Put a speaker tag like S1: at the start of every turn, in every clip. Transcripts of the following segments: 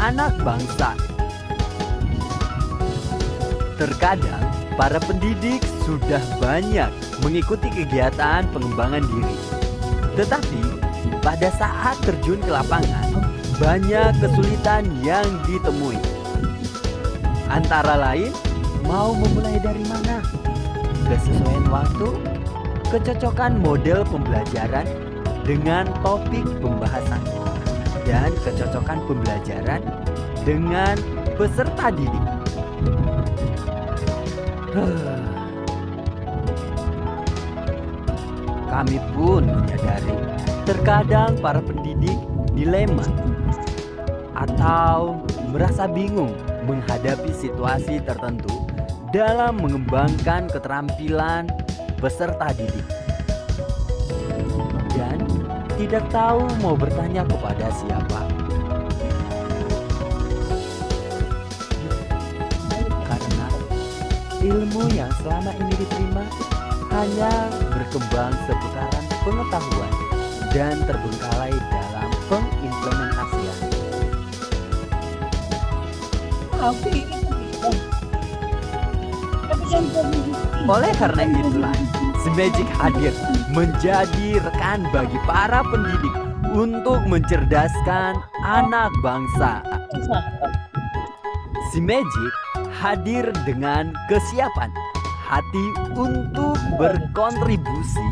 S1: anak bangsa. Terkadang, para pendidik sudah banyak mengikuti kegiatan pengembangan diri. Tetapi, pada saat terjun ke lapangan, banyak kesulitan yang ditemui. Antara lain, mau memulai dari mana? Kesesuaian waktu, kecocokan model pembelajaran dengan topik pembahasan, dan kecocokan pembelajaran dengan peserta didik. Kami pun menyadari terkadang para pendidik dilema atau merasa bingung menghadapi situasi tertentu dalam mengembangkan keterampilan peserta didik, dan tidak tahu mau bertanya kepada siapa. Karena ilmu yang selama ini diterima hanya berkembang seputaran pengetahuan dan terbengkalai dalam pengimplementasian. Oleh karena itulah, Magic hadir menjadi rekan bagi para pendidik untuk mencerdaskan anak bangsa. Magic hadir dengan kesiapan hati untuk berkontribusi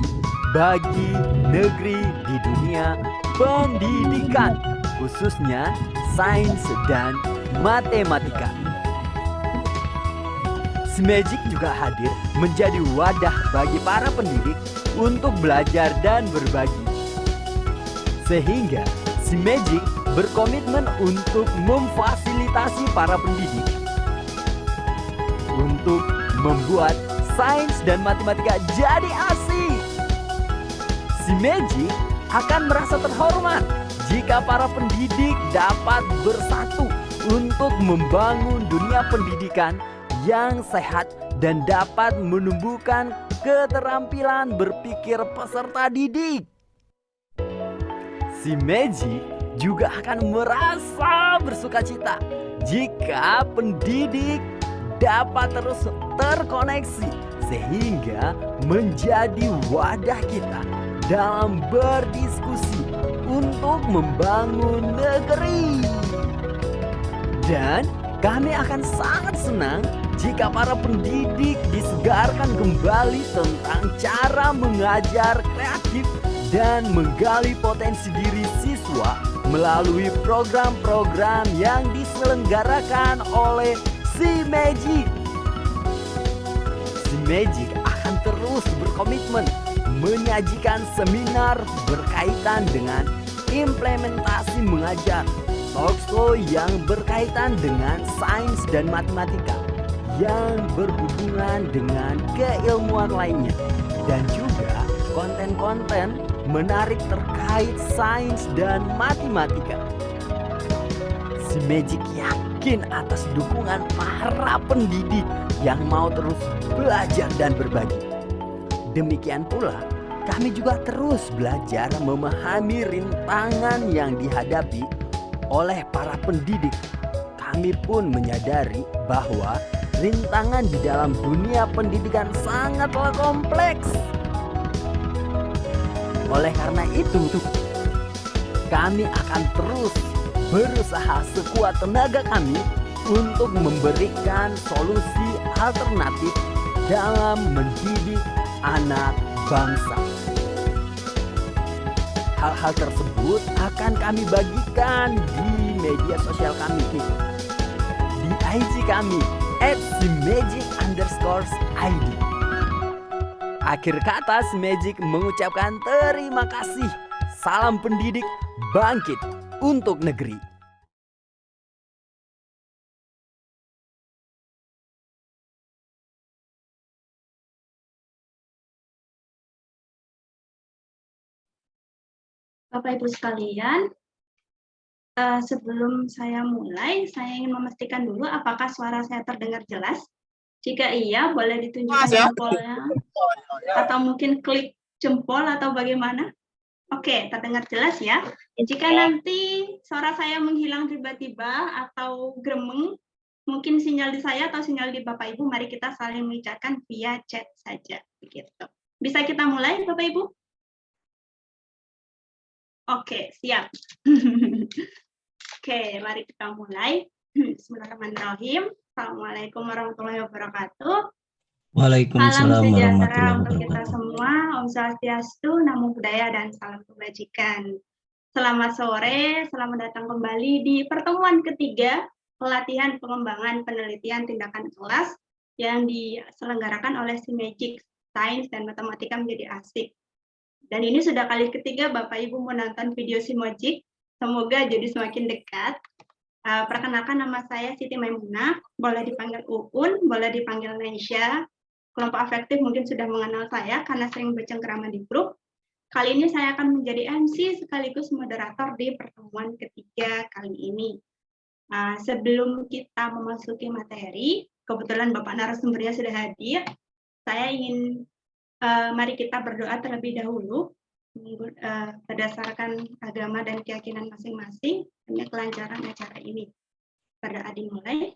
S1: bagi negeri di dunia pendidikan, khususnya sains dan matematika. Magic juga hadir menjadi wadah bagi para pendidik untuk belajar dan berbagi. Sehingga Magic berkomitmen untuk memfasilitasi para pendidik untuk membuat sains dan matematika jadi asik. Magic akan merasa terhormat jika para pendidik dapat bersatu untuk membangun dunia pendidikan yang sehat dan dapat menumbuhkan keterampilan berpikir peserta didik. Magic juga akan merasa bersukacita jika pendidik dapat terus terkoneksi sehingga menjadi wadah kita dalam berdiskusi untuk membangun negeri. Dan kami akan sangat senang jika para pendidik disegarkan kembali tentang cara mengajar kreatif dan menggali potensi diri siswa melalui program-program yang diselenggarakan oleh Magic. Magic akan terus berkomitmen menyajikan seminar berkaitan dengan implementasi mengajar, talkshow yang berkaitan dengan sains dan matematika yang berhubungan dengan keilmuan lainnya, dan juga konten-konten menarik terkait sains dan matematika. Magic yakin atas dukungan para pendidik yang mau terus belajar dan berbagi. Demikian pula, kami juga terus belajar memahami rintangan yang dihadapi oleh para pendidik. Kami pun menyadari bahwa rintangan di dalam dunia pendidikan sangatlah kompleks. Oleh karena itu, kami akan terus berusaha sekuat tenaga kami untuk memberikan solusi alternatif dalam mendidik anak bangsa. Hal-hal tersebut akan kami bagikan di media sosial kami, di IG kami @magic_id. Akhir kata, Magic mengucapkan terima kasih. Salam pendidik bangkit untuk negeri.
S2: Bapak Ibu sekalian, sebelum saya mulai, saya ingin memastikan dulu apakah suara saya terdengar jelas. Jika iya, boleh ditunjukkan jempolnya, atau mungkin klik jempol atau bagaimana? Oke, terdengar jelas ya. Jika nanti suara saya menghilang tiba-tiba atau gremeng, mungkin sinyal di saya atau sinyal di Bapak Ibu, mari kita saling mengucapkan via chat saja. Begitu. Bisa kita mulai, Bapak Ibu? Oke, siap. Oke, mari kita mulai. Bismillahirrahmanirrahim. Assalamualaikum warahmatullahi wabarakatuh. Salam
S3: Waalaikumsalam
S2: sejahtera
S3: warahmatullahi
S2: untuk kita
S3: wabarakatuh.
S2: semua. Om Swastiastu, Namo Buddhaya, dan salam kebajikan. Selamat sore, selamat datang kembali di pertemuan ketiga pelatihan pengembangan penelitian tindakan kelas yang diselenggarakan oleh Simagic Sains dan Matematika Menjadi Asik. Dan ini sudah kali ketiga Bapak Ibu menonton video Simagic. Semoga jadi semakin dekat. Perkenalkan, nama saya Siti Maimunah, boleh dipanggil Uun, boleh dipanggil Nesya. Kelompok afektif mungkin sudah mengenal saya karena sering bercengkrama di grup. Kali ini saya akan menjadi MC sekaligus moderator di pertemuan ketiga kali ini. Sebelum kita memasuki materi, kebetulan Bapak narasumbernya sudah hadir, saya ingin mari kita berdoa terlebih dahulu berdasarkan agama dan keyakinan masing-masing demi kelancaran acara ini. Berdoa dimulai.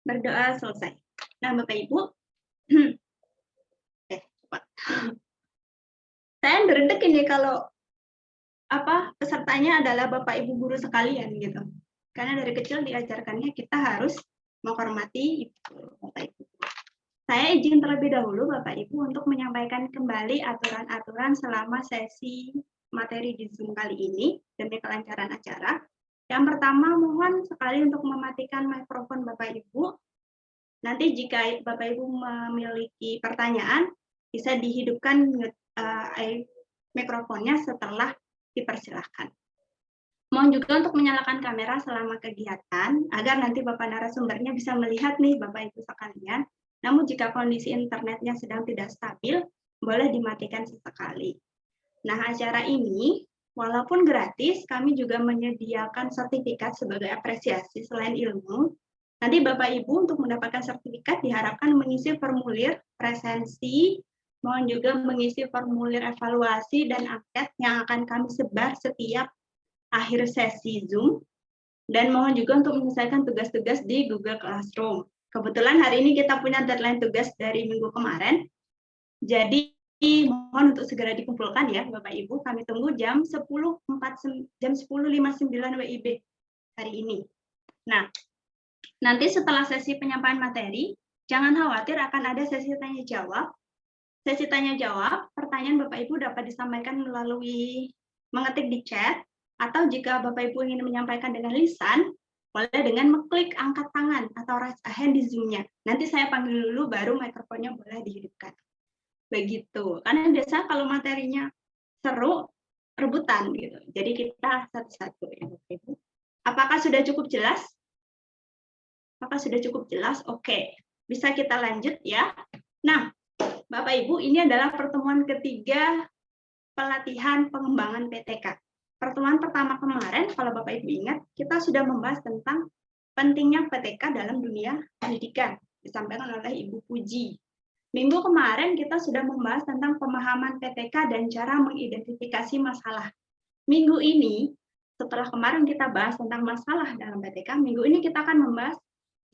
S2: Berdoa selesai. Nah, Bapak Ibu, cepat. Saya berdek ini kalau pesertanya adalah Bapak Ibu guru sekalian gitu. Karena dari kecil diajarkannya kita harus menghormati Bapak Ibu. Saya izin terlebih dahulu Bapak Ibu untuk menyampaikan kembali aturan-aturan selama sesi materi di Zoom kali ini demi kelancaran acara. Yang pertama, mohon sekali untuk mematikan mikrofon Bapak Ibu. Nanti jika Bapak Ibu memiliki pertanyaan, bisa dihidupkan mikrofonnya setelah dipersilahkan. Mohon juga untuk menyalakan kamera selama kegiatan, agar nanti Bapak narasumbernya bisa melihat nih Bapak Ibu sekalian. Namun jika kondisi internetnya sedang tidak stabil, boleh dimatikan sesekali. Nah, acara ini walaupun gratis, kami juga menyediakan sertifikat sebagai apresiasi selain ilmu. Nanti Bapak Ibu untuk mendapatkan sertifikat diharapkan mengisi formulir presensi, mohon juga mengisi formulir evaluasi dan angket yang akan kami sebar setiap akhir sesi Zoom, dan mohon juga untuk menyelesaikan tugas-tugas di Google Classroom. Kebetulan hari ini kita punya deadline tugas dari minggu kemarin, jadi mohon untuk segera dikumpulkan ya Bapak Ibu. Kami tunggu jam 10.59 WIB hari ini. Nah, nanti setelah sesi penyampaian materi, jangan khawatir akan ada sesi tanya jawab. Sesi tanya jawab, pertanyaan Bapak Ibu dapat disampaikan melalui mengetik di chat, atau jika Bapak Ibu ingin menyampaikan dengan lisan, boleh dengan mengklik angkat tangan atau raise a hand di Zoom-nya. Nanti saya panggil dulu, baru mikrofonnya boleh dihidupkan. Begitu. Karena biasa kalau materinya seru, rebutan gitu. Jadi kita satu-satu ya Bapak Ibu. Apakah sudah cukup jelas? Apakah sudah cukup jelas? Oke. Bisa kita lanjut ya. Nah, Bapak Ibu, ini adalah pertemuan ketiga pelatihan pengembangan PTK. Pertemuan pertama kemarin, kalau Bapak Ibu ingat, kita sudah membahas tentang pentingnya PTK dalam dunia pendidikan, disampaikan oleh Ibu Puji. Minggu kemarin kita sudah membahas tentang pemahaman PTK dan cara mengidentifikasi masalah. Minggu ini, setelah kemarin kita bahas tentang masalah dalam PTK, minggu ini kita akan membahas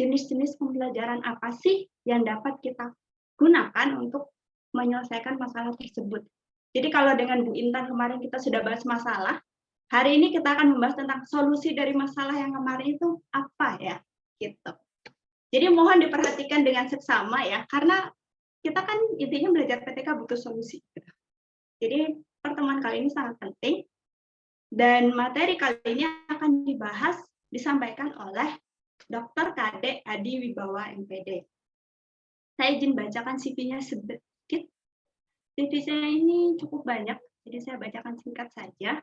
S2: jenis-jenis pembelajaran apa sih yang dapat kita gunakan untuk menyelesaikan masalah tersebut. Jadi kalau dengan Bu Intan kemarin kita sudah bahas masalah, hari ini kita akan membahas tentang solusi dari masalah yang kemarin itu apa ya, gitu. Jadi mohon diperhatikan dengan seksama ya, karena kita kan intinya belajar PTK butuh solusi. Jadi pertemuan kali ini sangat penting, dan materi kali ini akan dibahas, disampaikan oleh Dr. Kade Adi Wibawa MPD. Saya izin bacakan CV-nya sedikit. CV saya ini cukup banyak, jadi saya bacakan singkat saja.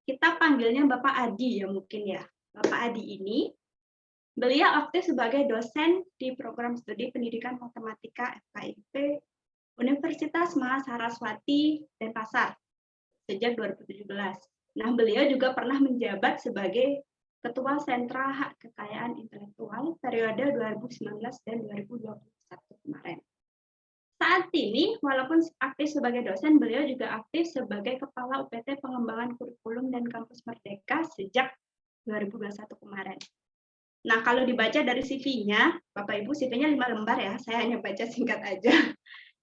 S2: Kita panggilnya Bapak Adi ya mungkin ya. Bapak Adi ini, beliau aktif sebagai dosen di program studi pendidikan matematika FKIP Universitas Mahasaraswati Denpasar sejak 2017. Nah, beliau juga pernah menjabat sebagai Ketua Sentra Hak Kekayaan Intelektual periode 2019 dan 2021 kemarin. Saat ini, walaupun aktif sebagai dosen, beliau juga aktif sebagai Kepala UPT Pengembangan Kurikulum dan Kampus Merdeka sejak 2021 kemarin. Nah, kalau dibaca dari CV-nya, Bapak Ibu, CV-nya 5 lembar ya, saya hanya baca singkat aja.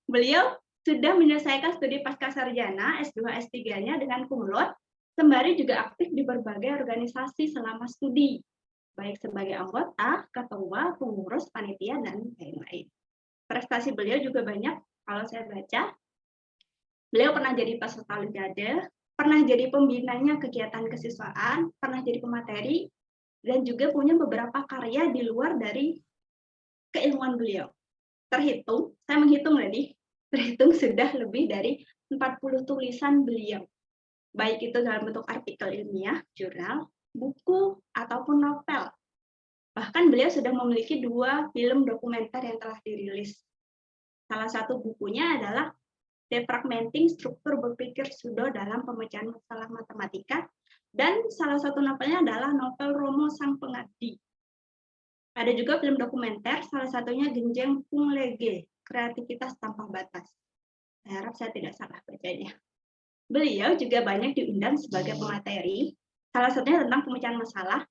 S2: Beliau sudah menyelesaikan studi pascasarjana S2 S3-nya dengan cum laude, sembari juga aktif di berbagai organisasi selama studi, baik sebagai anggota, ketua, pengurus, panitia, dan lain-lain. Prestasi beliau juga banyak, kalau saya baca. Beliau pernah jadi peserta olimpiade, pernah jadi pembinanya kegiatan kesiswaan, pernah jadi pemateri, dan juga punya beberapa karya di luar dari keilmuan beliau. Terhitung, saya menghitung tadi, terhitung sudah lebih dari 40 tulisan beliau. Baik itu dalam bentuk artikel ilmiah, jurnal, buku, ataupun novel. Bahkan beliau sudah memiliki 2 film dokumenter yang telah dirilis. Salah satu bukunya adalah Defragmenting Struktur Berpikir Sudo dalam Pemecahan Masalah Matematika, dan salah satu novelnya adalah novel Romo Sang Pengabdi. Ada juga film dokumenter, salah satunya Genjeng Pung Lege, Kreativitas Tanpa Batas. Saya harap saya tidak salah bacanya. Beliau juga banyak diundang sebagai pemateri, salah satunya tentang pemecahan masalah,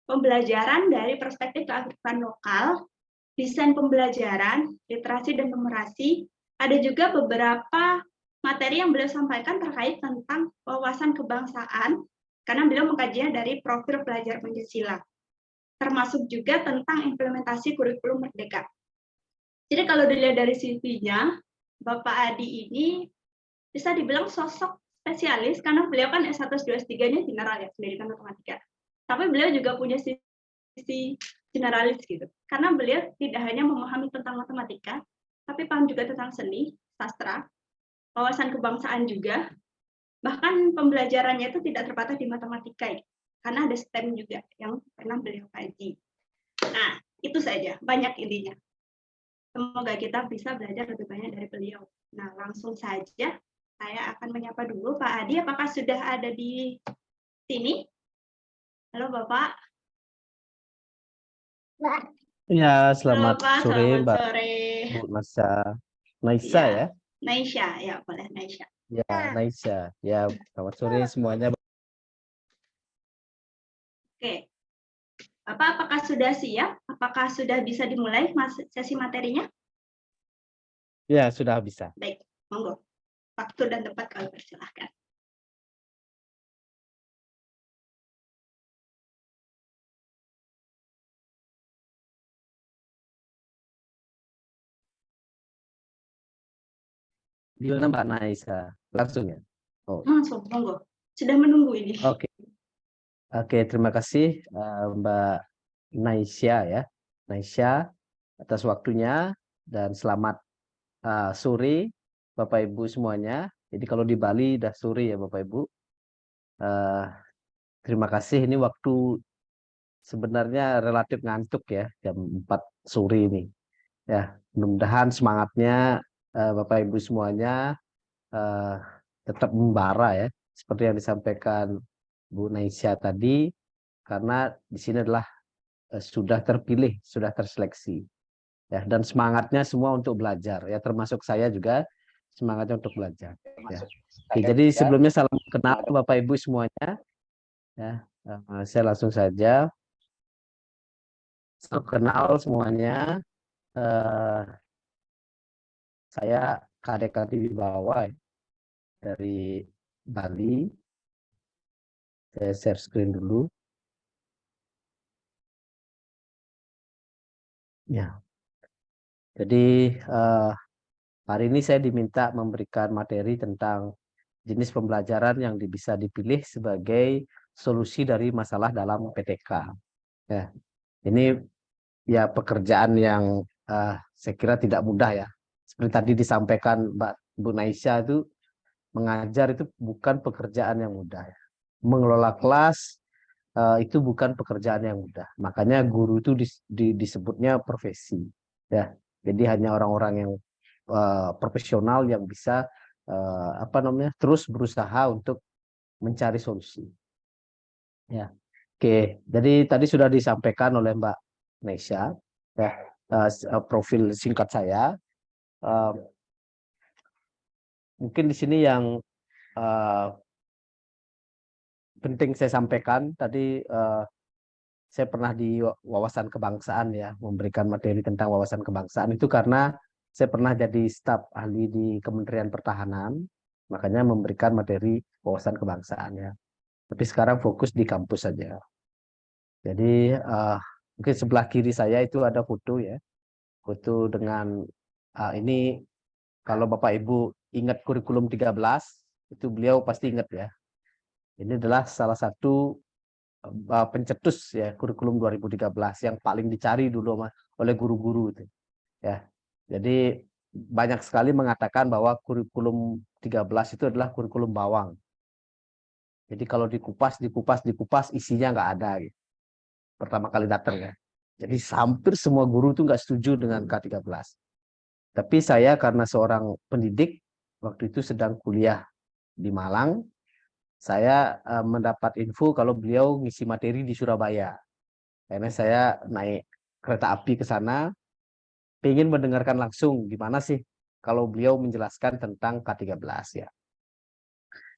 S2: pembelajaran dari perspektif kearifan lokal, desain pembelajaran, literasi dan numerasi. Ada juga beberapa materi yang beliau sampaikan terkait tentang wawasan kebangsaan, karena beliau mengkajinya dari profil pelajar Pancasila, termasuk juga tentang implementasi kurikulum merdeka. Jadi kalau dilihat dari CV-nya, Bapak Adi ini bisa dibilang sosok spesialis, karena beliau kan S1, S2, S3-nya general ya, pendidikan matematika. Tapi beliau juga punya sisi generalis gitu. Karena beliau tidak hanya memahami tentang matematika, tapi paham juga tentang seni, sastra, wawasan kebangsaan juga. Bahkan pembelajarannya itu tidak terbatas di matematika, ya, karena ada STEM juga yang pernah beliau kaji. Nah, itu saja, banyak intinya. Semoga kita bisa belajar lebih banyak dari beliau. Nah, langsung saja saya akan menyapa dulu Pak Adi. Apakah sudah ada di sini? Halo Bapak.
S3: Ya,
S2: Halo
S3: selamat
S2: Bapak,
S3: sore
S2: selamat
S3: Mbak
S2: sore.
S3: Bu Naisa
S2: Ya,
S3: ya.
S2: Naisha, ya boleh Naisha.
S3: Ya, Naisa. Ya, selamat sore semuanya.
S2: Oke, Bapak apakah sudah siap? Apakah sudah bisa dimulai sesi materinya?
S3: Ya, sudah bisa.
S2: Baik, monggo. Waktu dan tempat kami persilahkan.
S3: Gimana Mbak Naisa? Langsung ya? Oh,
S2: Langsung, monggo. Sudah menunggu ini.
S3: oke. Oke, terima kasih Mbak Naisha ya. Naisha atas waktunya dan selamat sore Bapak Ibu semuanya. Jadi kalau di Bali udah sore ya Bapak Ibu. Eh, terima kasih, ini waktu sebenarnya relatif ngantuk ya, jam 4 sore ini. Ya, mudah-mudahan semangatnya Bapak Ibu semuanya eh, tetap membara ya, seperti yang disampaikan Bu Naisha tadi, karena di sini adalah sudah terpilih, sudah terseleksi. Ya, dan semangatnya semua untuk belajar ya, termasuk saya juga semangatnya untuk belajar. Ya. Oke, jadi sebelumnya salam kenal Bapak Ibu semuanya. Ya, saya langsung saja. Salam kenal semuanya. Eh, saya Kadek Wibawa ya, dari Bali. Saya share screen dulu. Ya, jadi hari ini saya diminta memberikan materi tentang jenis pembelajaran yang bisa dipilih sebagai solusi dari masalah dalam PTK. Ya, ini ya pekerjaan yang saya kira tidak mudah ya. Seperti tadi disampaikan Mbak Bu Naisha, itu mengajar itu bukan pekerjaan yang mudah. Ya. Mengelola kelas itu bukan pekerjaan yang mudah. Makanya guru itu disebutnya profesi. Ya, jadi hanya orang-orang yang profesional yang bisa terus berusaha untuk mencari solusi. Ya, oke. Jadi tadi sudah disampaikan oleh Mbak Nesya, ya, profil singkat saya. mungkin di sini yang eh, penting saya sampaikan tadi, saya pernah di wawasan kebangsaan ya, memberikan materi tentang wawasan kebangsaan itu karena saya pernah jadi staf ahli di Kementerian Pertahanan, makanya memberikan materi wawasan kebangsaan ya. Tapi sekarang fokus di kampus saja. Jadi mungkin sebelah kiri saya itu ada foto ya, foto dengan ini kalau Bapak Ibu ingat kurikulum 13, itu beliau pasti ingat ya. Ini adalah salah satu pencetus ya kurikulum 2013 yang paling dicari dulu oleh guru-guru itu ya. Jadi banyak sekali mengatakan bahwa kurikulum 13 itu adalah kurikulum bawang. Jadi kalau dikupas isinya nggak ada gitu. Pertama kali datang ya. Jadi hampir semua guru itu nggak setuju dengan K13. Tapi saya karena seorang pendidik waktu itu sedang kuliah di Malang, saya mendapat info kalau beliau ngisi materi di Surabaya. Karena saya naik kereta api ke sana, ingin mendengarkan langsung gimana sih kalau beliau menjelaskan tentang K13 ya.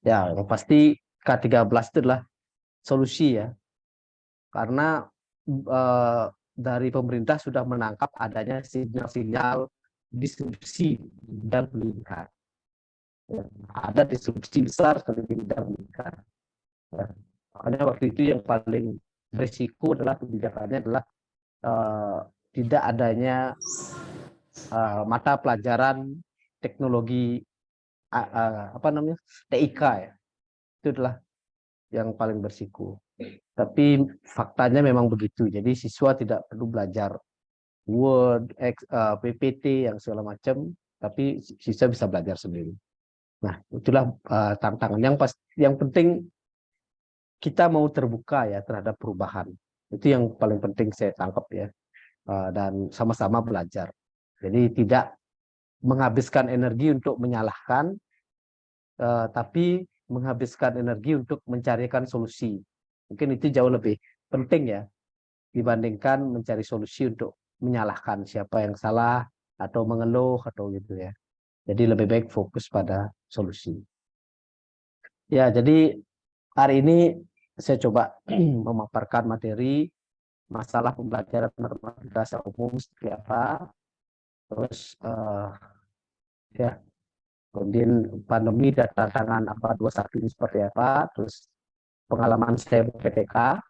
S3: Ya, yang pasti K13 itu adalah solusi ya. Karena dari pemerintah sudah menangkap adanya sinyal-sinyal disrupsi dan pendidikan. Ya, ada disrupsi besar sekali di bidang pendidikan. Ya. Makanya waktu itu yang paling berisiko adalah kebijakannya adalah tidak adanya mata pelajaran teknologi apa namanya TIK ya. Itu adalah yang paling berisiko. Tapi faktanya memang begitu. Jadi siswa tidak perlu belajar Word, PPT yang segala macam, tapi siswa bisa belajar sendiri. Nah, itulah tantangan yang penting kita mau terbuka ya terhadap perubahan. Itu yang paling penting saya tangkap ya. Dan sama-sama belajar. Jadi tidak menghabiskan energi untuk menyalahkan, tapi menghabiskan energi untuk mencarikan solusi. Mungkin itu jauh lebih penting ya dibandingkan mencari solusi untuk menyalahkan siapa yang salah atau mengeluh atau gitu ya. Jadi lebih baik fokus pada solusi. Ya, jadi hari ini saya coba memaparkan materi masalah pembelajaran matematika secara umum seperti apa, terus ya kemudian pandemi dan tantangan apa 21 ini seperti apa, terus pengalaman saya PTK,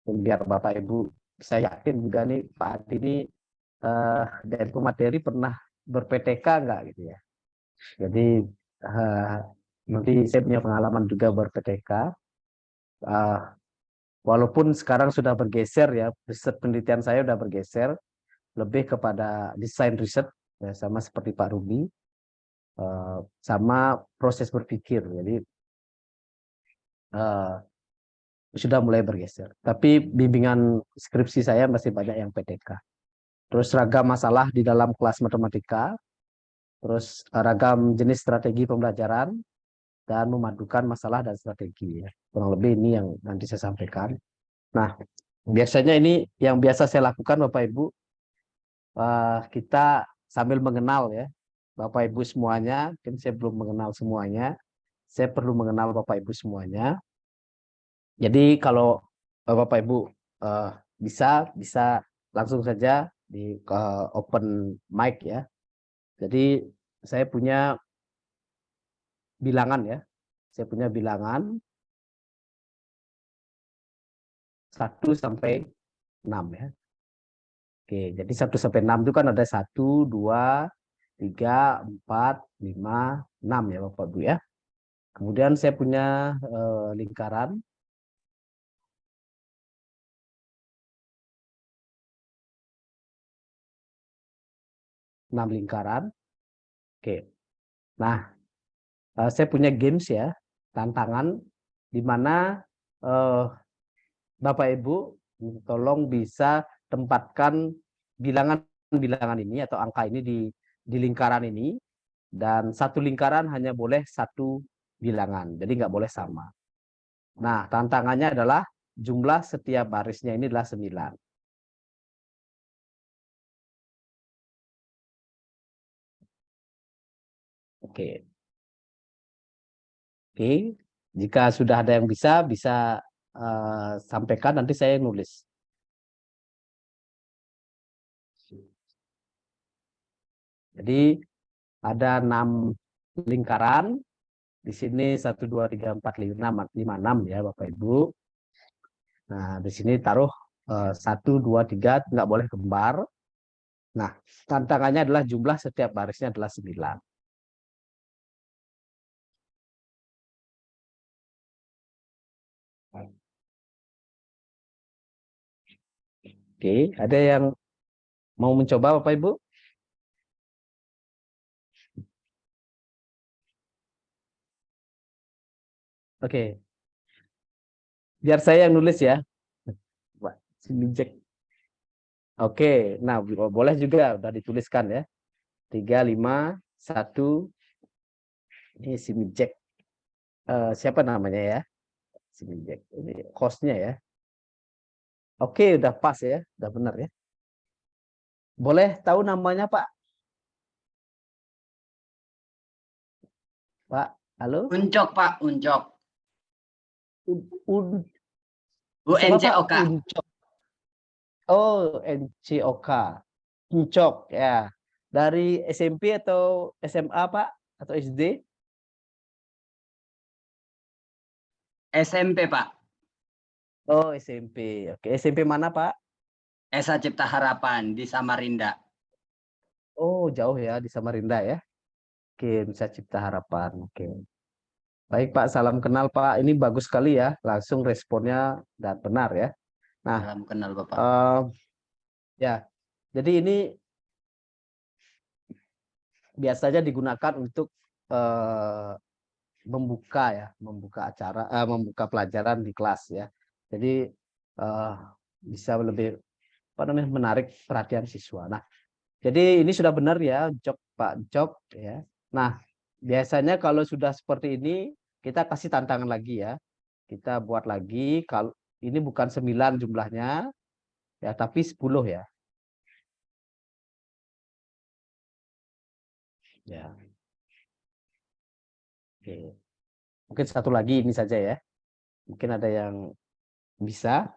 S3: biar Bapak Ibu saya yakin juga nih Pak Adi ini dari pemateri pernah ber-PTK enggak gitu ya. Jadi nanti saya punya pengalaman juga ber-PTK. Walaupun sekarang sudah bergeser ya, riset penelitian saya sudah bergeser lebih kepada desain riset ya, sama seperti Pak Ruby, sama proses berpikir. Jadi sudah mulai bergeser. Tapi bimbingan skripsi saya masih banyak yang PTK. Terus ragam masalah di dalam kelas matematika, terus ragam jenis strategi pembelajaran, dan memadukan masalah dan strategi. Ya. Kurang lebih ini yang nanti saya sampaikan. Nah, biasanya ini yang biasa saya lakukan Bapak Ibu, kita sambil mengenal ya Bapak Ibu semuanya, mungkin saya belum mengenal semuanya, saya perlu mengenal Bapak Ibu semuanya. Jadi kalau Bapak Ibu bisa langsung saja di open mic ya. Jadi saya punya bilangan ya. Saya punya bilangan 1 sampai 6 ya. Oke, jadi 1 sampai 6 itu kan ada 1, 2, 3, 4, 5, 6 ya Bapak Ibu ya. Kemudian saya punya lingkaran. Enam lingkaran. Oke. Nah, saya punya games ya, tantangan di mana Bapak Ibu tolong bisa tempatkan bilangan-bilangan ini atau angka ini di lingkaran ini, dan satu lingkaran hanya boleh satu bilangan, jadi nggak boleh sama. Nah, tantangannya adalah jumlah setiap barisnya ini adalah 9. Oke. Oke, jika sudah ada yang bisa sampaikan, nanti saya nulis. Jadi ada 6 lingkaran. Di sini 1, 2, 3, 4, 5, 6 ya Bapak Ibu. Nah, di sini taruh 1, 2, 3, nggak boleh kembar. Nah, tantangannya adalah jumlah setiap barisnya adalah 9. Oke, ada yang mau mencoba Bapak Ibu? Oke, biar saya yang nulis ya. Wah, sini Jack. Oke, nah boleh juga udah dituliskan ya. 3, 5, 1. Ini si Jack. Siapa namanya ya? Si Jack. Ini hostnya ya. Oke, udah pas ya, udah benar ya. Boleh tahu namanya Pak? Pak, halo?
S4: Uncok, Pak, Uncok.
S3: Siapa Pak?
S4: UNCOK.
S3: Uncok. Oh, NCOK. Uncok ya. Dari SMP atau SMA Pak? Atau SD?
S4: SMP, Pak.
S3: Oh, SMP. Oke, SMP mana Pak?
S4: Esa Cipta Harapan di Samarinda.
S3: Oh, jauh ya di Samarinda ya. Oke, bisa Cipta Harapan. Oke. Baik Pak, salam kenal Pak. Ini bagus sekali ya, langsung responnya dan benar ya. Nah,
S4: Salam kenal, Bapak.
S3: ya, jadi ini biasanya digunakan untuk membuka acara, membuka pelajaran di kelas ya. Jadi bisa lebih menarik perhatian siswa. Nah, jadi ini sudah benar ya, Jok Pak Jok ya. Nah, biasanya kalau sudah seperti ini kita kasih tantangan lagi ya. Kita buat lagi, kalau ini bukan 9 jumlahnya ya, tapi 10 ya. Ya. Oke. Mungkin satu lagi ini saja ya. Mungkin ada yang bisa.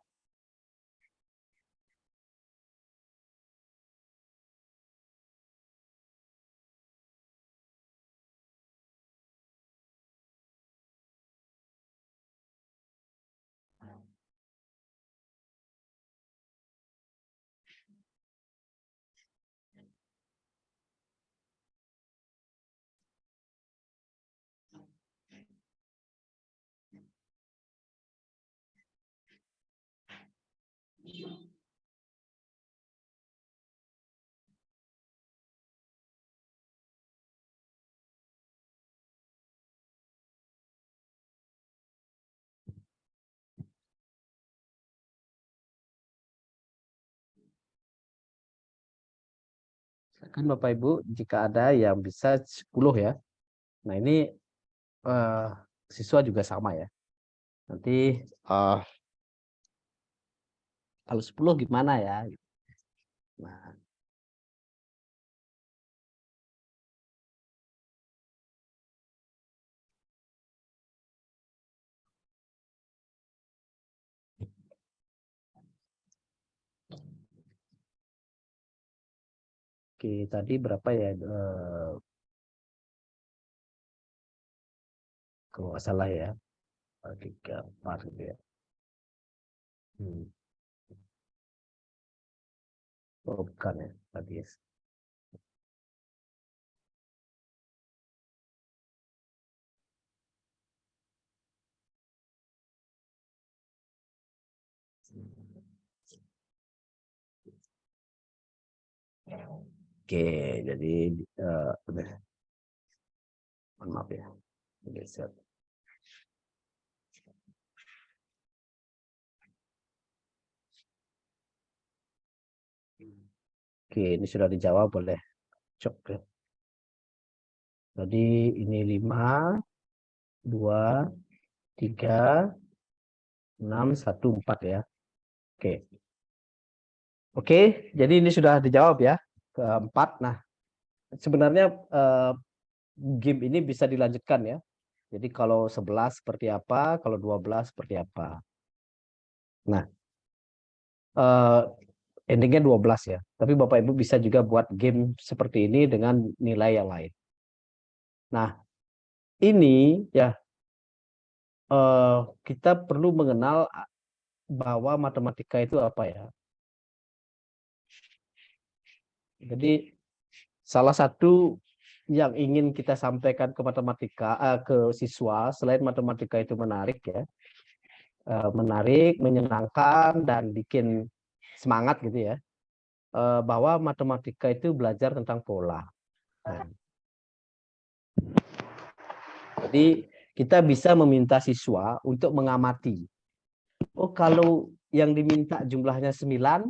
S3: Kan Bapak Ibu, jika ada yang bisa 10 ya. Nah, ini siswa juga sama ya. Nanti kalau 10 gimana ya? Nah, oke, tadi berapa ya? Kalau nggak salah ya, 3, 4 gitu ya. Oh, bukan ya, tadi ya. Oke, jadi mohon maaf ya. Geser. Oke, ini sudah dijawab oleh Cok ya. Jadi ini 5, 2, 3, 6, 1, 4 ya. Oke. Oke, jadi ini sudah dijawab ya. Keempat. Nah, sebenarnya game ini bisa dilanjutkan ya. Jadi kalau 11 seperti apa, kalau 12 seperti apa. Nah, endingnya 12 ya. Tapi Bapak Ibu bisa juga buat game seperti ini dengan nilai yang lain. Nah, ini ya kita perlu mengenal bahwa matematika itu apa ya. Jadi salah satu yang ingin kita sampaikan ke ke siswa selain matematika itu menarik ya, menarik, menyenangkan dan bikin semangat gitu ya, bahwa matematika itu belajar tentang pola. Nah, jadi kita bisa meminta siswa untuk mengamati. Oh, kalau yang diminta jumlahnya 9,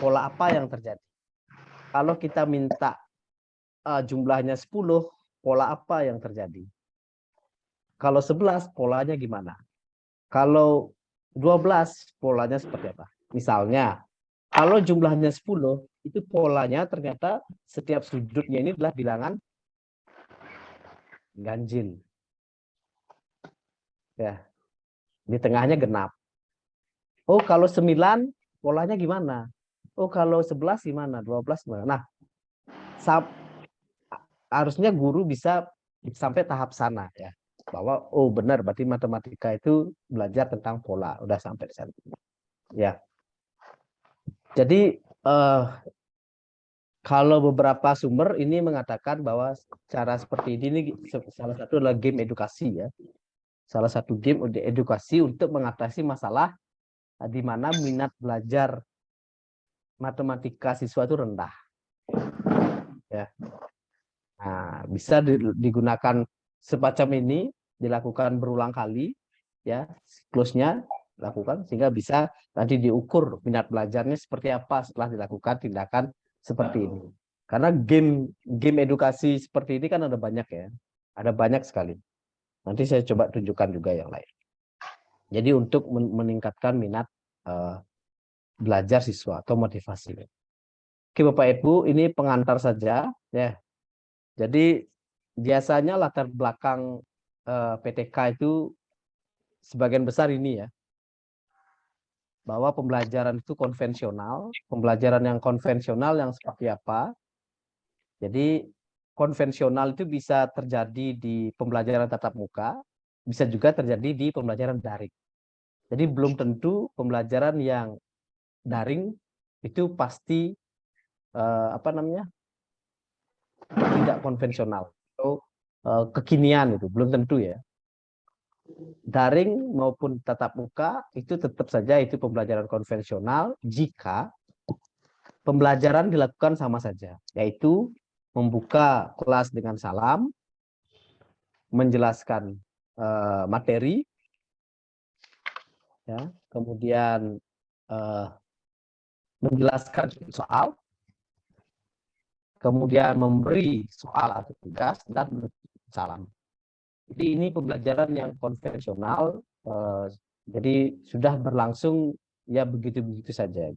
S3: pola apa yang terjadi? Kalau kita minta jumlahnya 10, pola apa yang terjadi? Kalau 11, polanya gimana? Kalau 12, polanya seperti apa? Misalnya, kalau jumlahnya 10, itu polanya ternyata setiap sudutnya ini adalah bilangan ganjil. Ya, di tengahnya genap. Oh, kalau 9, polanya gimana? Oh, kalau 11 gimana? 12 gimana? Nah, harusnya guru bisa sampai tahap sana ya. Bahwa oh benar berarti matematika itu belajar tentang pola. Udah sampai di sana. Ya. Jadi kalau beberapa sumber ini mengatakan bahwa cara seperti ini salah satu adalah game edukasi ya. Salah satu game edukasi untuk mengatasi masalah di mana minat belajar matematika siswa itu rendah. Ya. Nah, bisa digunakan semacam ini, dilakukan berulang kali, ya, siklusnya lakukan sehingga bisa nanti diukur minat belajarnya seperti apa setelah dilakukan tindakan seperti ini. Karena game edukasi seperti ini kan ada banyak ya, ada banyak sekali. Nanti saya coba tunjukkan juga yang lain. Jadi untuk meningkatkan minat belajar siswa atau motivasi. Oke Bapak Ibu, ini pengantar saja ya. Jadi biasanya latar belakang PTK itu sebagian besar ini ya, bahwa pembelajaran itu konvensional, pembelajaran yang konvensional yang seperti apa. Jadi konvensional itu bisa terjadi di pembelajaran tatap muka, bisa juga terjadi di pembelajaran daring. Jadi belum tentu pembelajaran yang daring itu pasti tidak konvensional atau kekinian, itu belum tentu ya. Daring maupun tatap muka itu tetap saja itu pembelajaran konvensional jika pembelajaran dilakukan sama saja, yaitu membuka kelas dengan salam, menjelaskan materi, ya, kemudian menjelaskan soal, kemudian memberi soal atau tugas dan salam. Jadi ini pembelajaran yang konvensional, jadi sudah berlangsung ya begitu-begitu saja.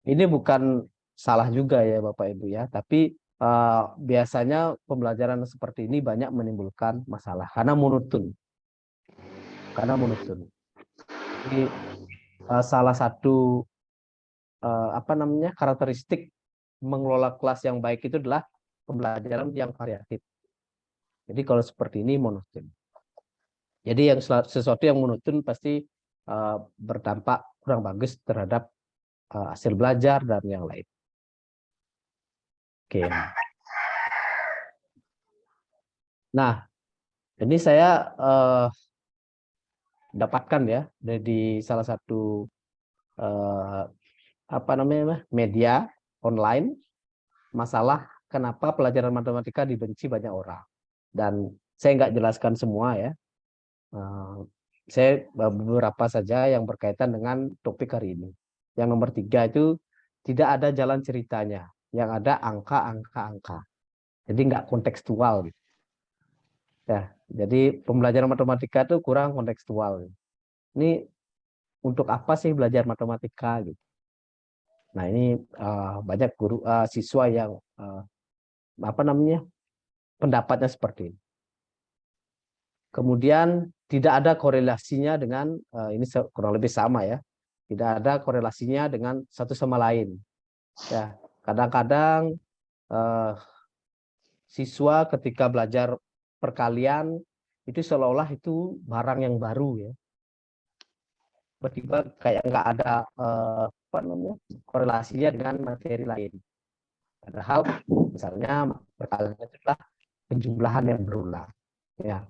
S3: Ini bukan salah juga ya Bapak Ibu ya, tapi biasanya pembelajaran seperti ini banyak menimbulkan masalah karena monoton. Jadi salah satu karakteristik mengelola kelas yang baik itu adalah pembelajaran yang variatif. Jadi kalau seperti ini monoton. Jadi sesuatu yang monoton pasti berdampak kurang bagus terhadap hasil belajar dan yang lain. Oke. Nah, ini saya dapatkan ya dari salah satu media online masalah kenapa pelajaran matematika dibenci banyak orang. Dan saya nggak jelaskan semua ya. Saya beberapa saja yang berkaitan dengan topik hari ini. Yang nomor 3 itu tidak ada jalan ceritanya, yang ada angka. Jadi nggak kontekstual. Gitu. Ya, jadi pembelajaran matematika itu kurang kontekstual. Ini untuk apa sih belajar matematika? Gitu. Nah ini banyak guru siswa yang pendapatnya seperti ini. Kemudian tidak ada korelasinya dengan ini kurang lebih sama ya. Tidak ada korelasinya dengan satu sama lain. Ya, kadang-kadang siswa ketika belajar perkalian itu seolah-olah itu barang yang baru ya. Tiba-tiba kayak nggak ada apa namanya korelasinya dengan materi lain. Padahal misalnya perkalian itu adalah penjumlahan yang berulang. Ya,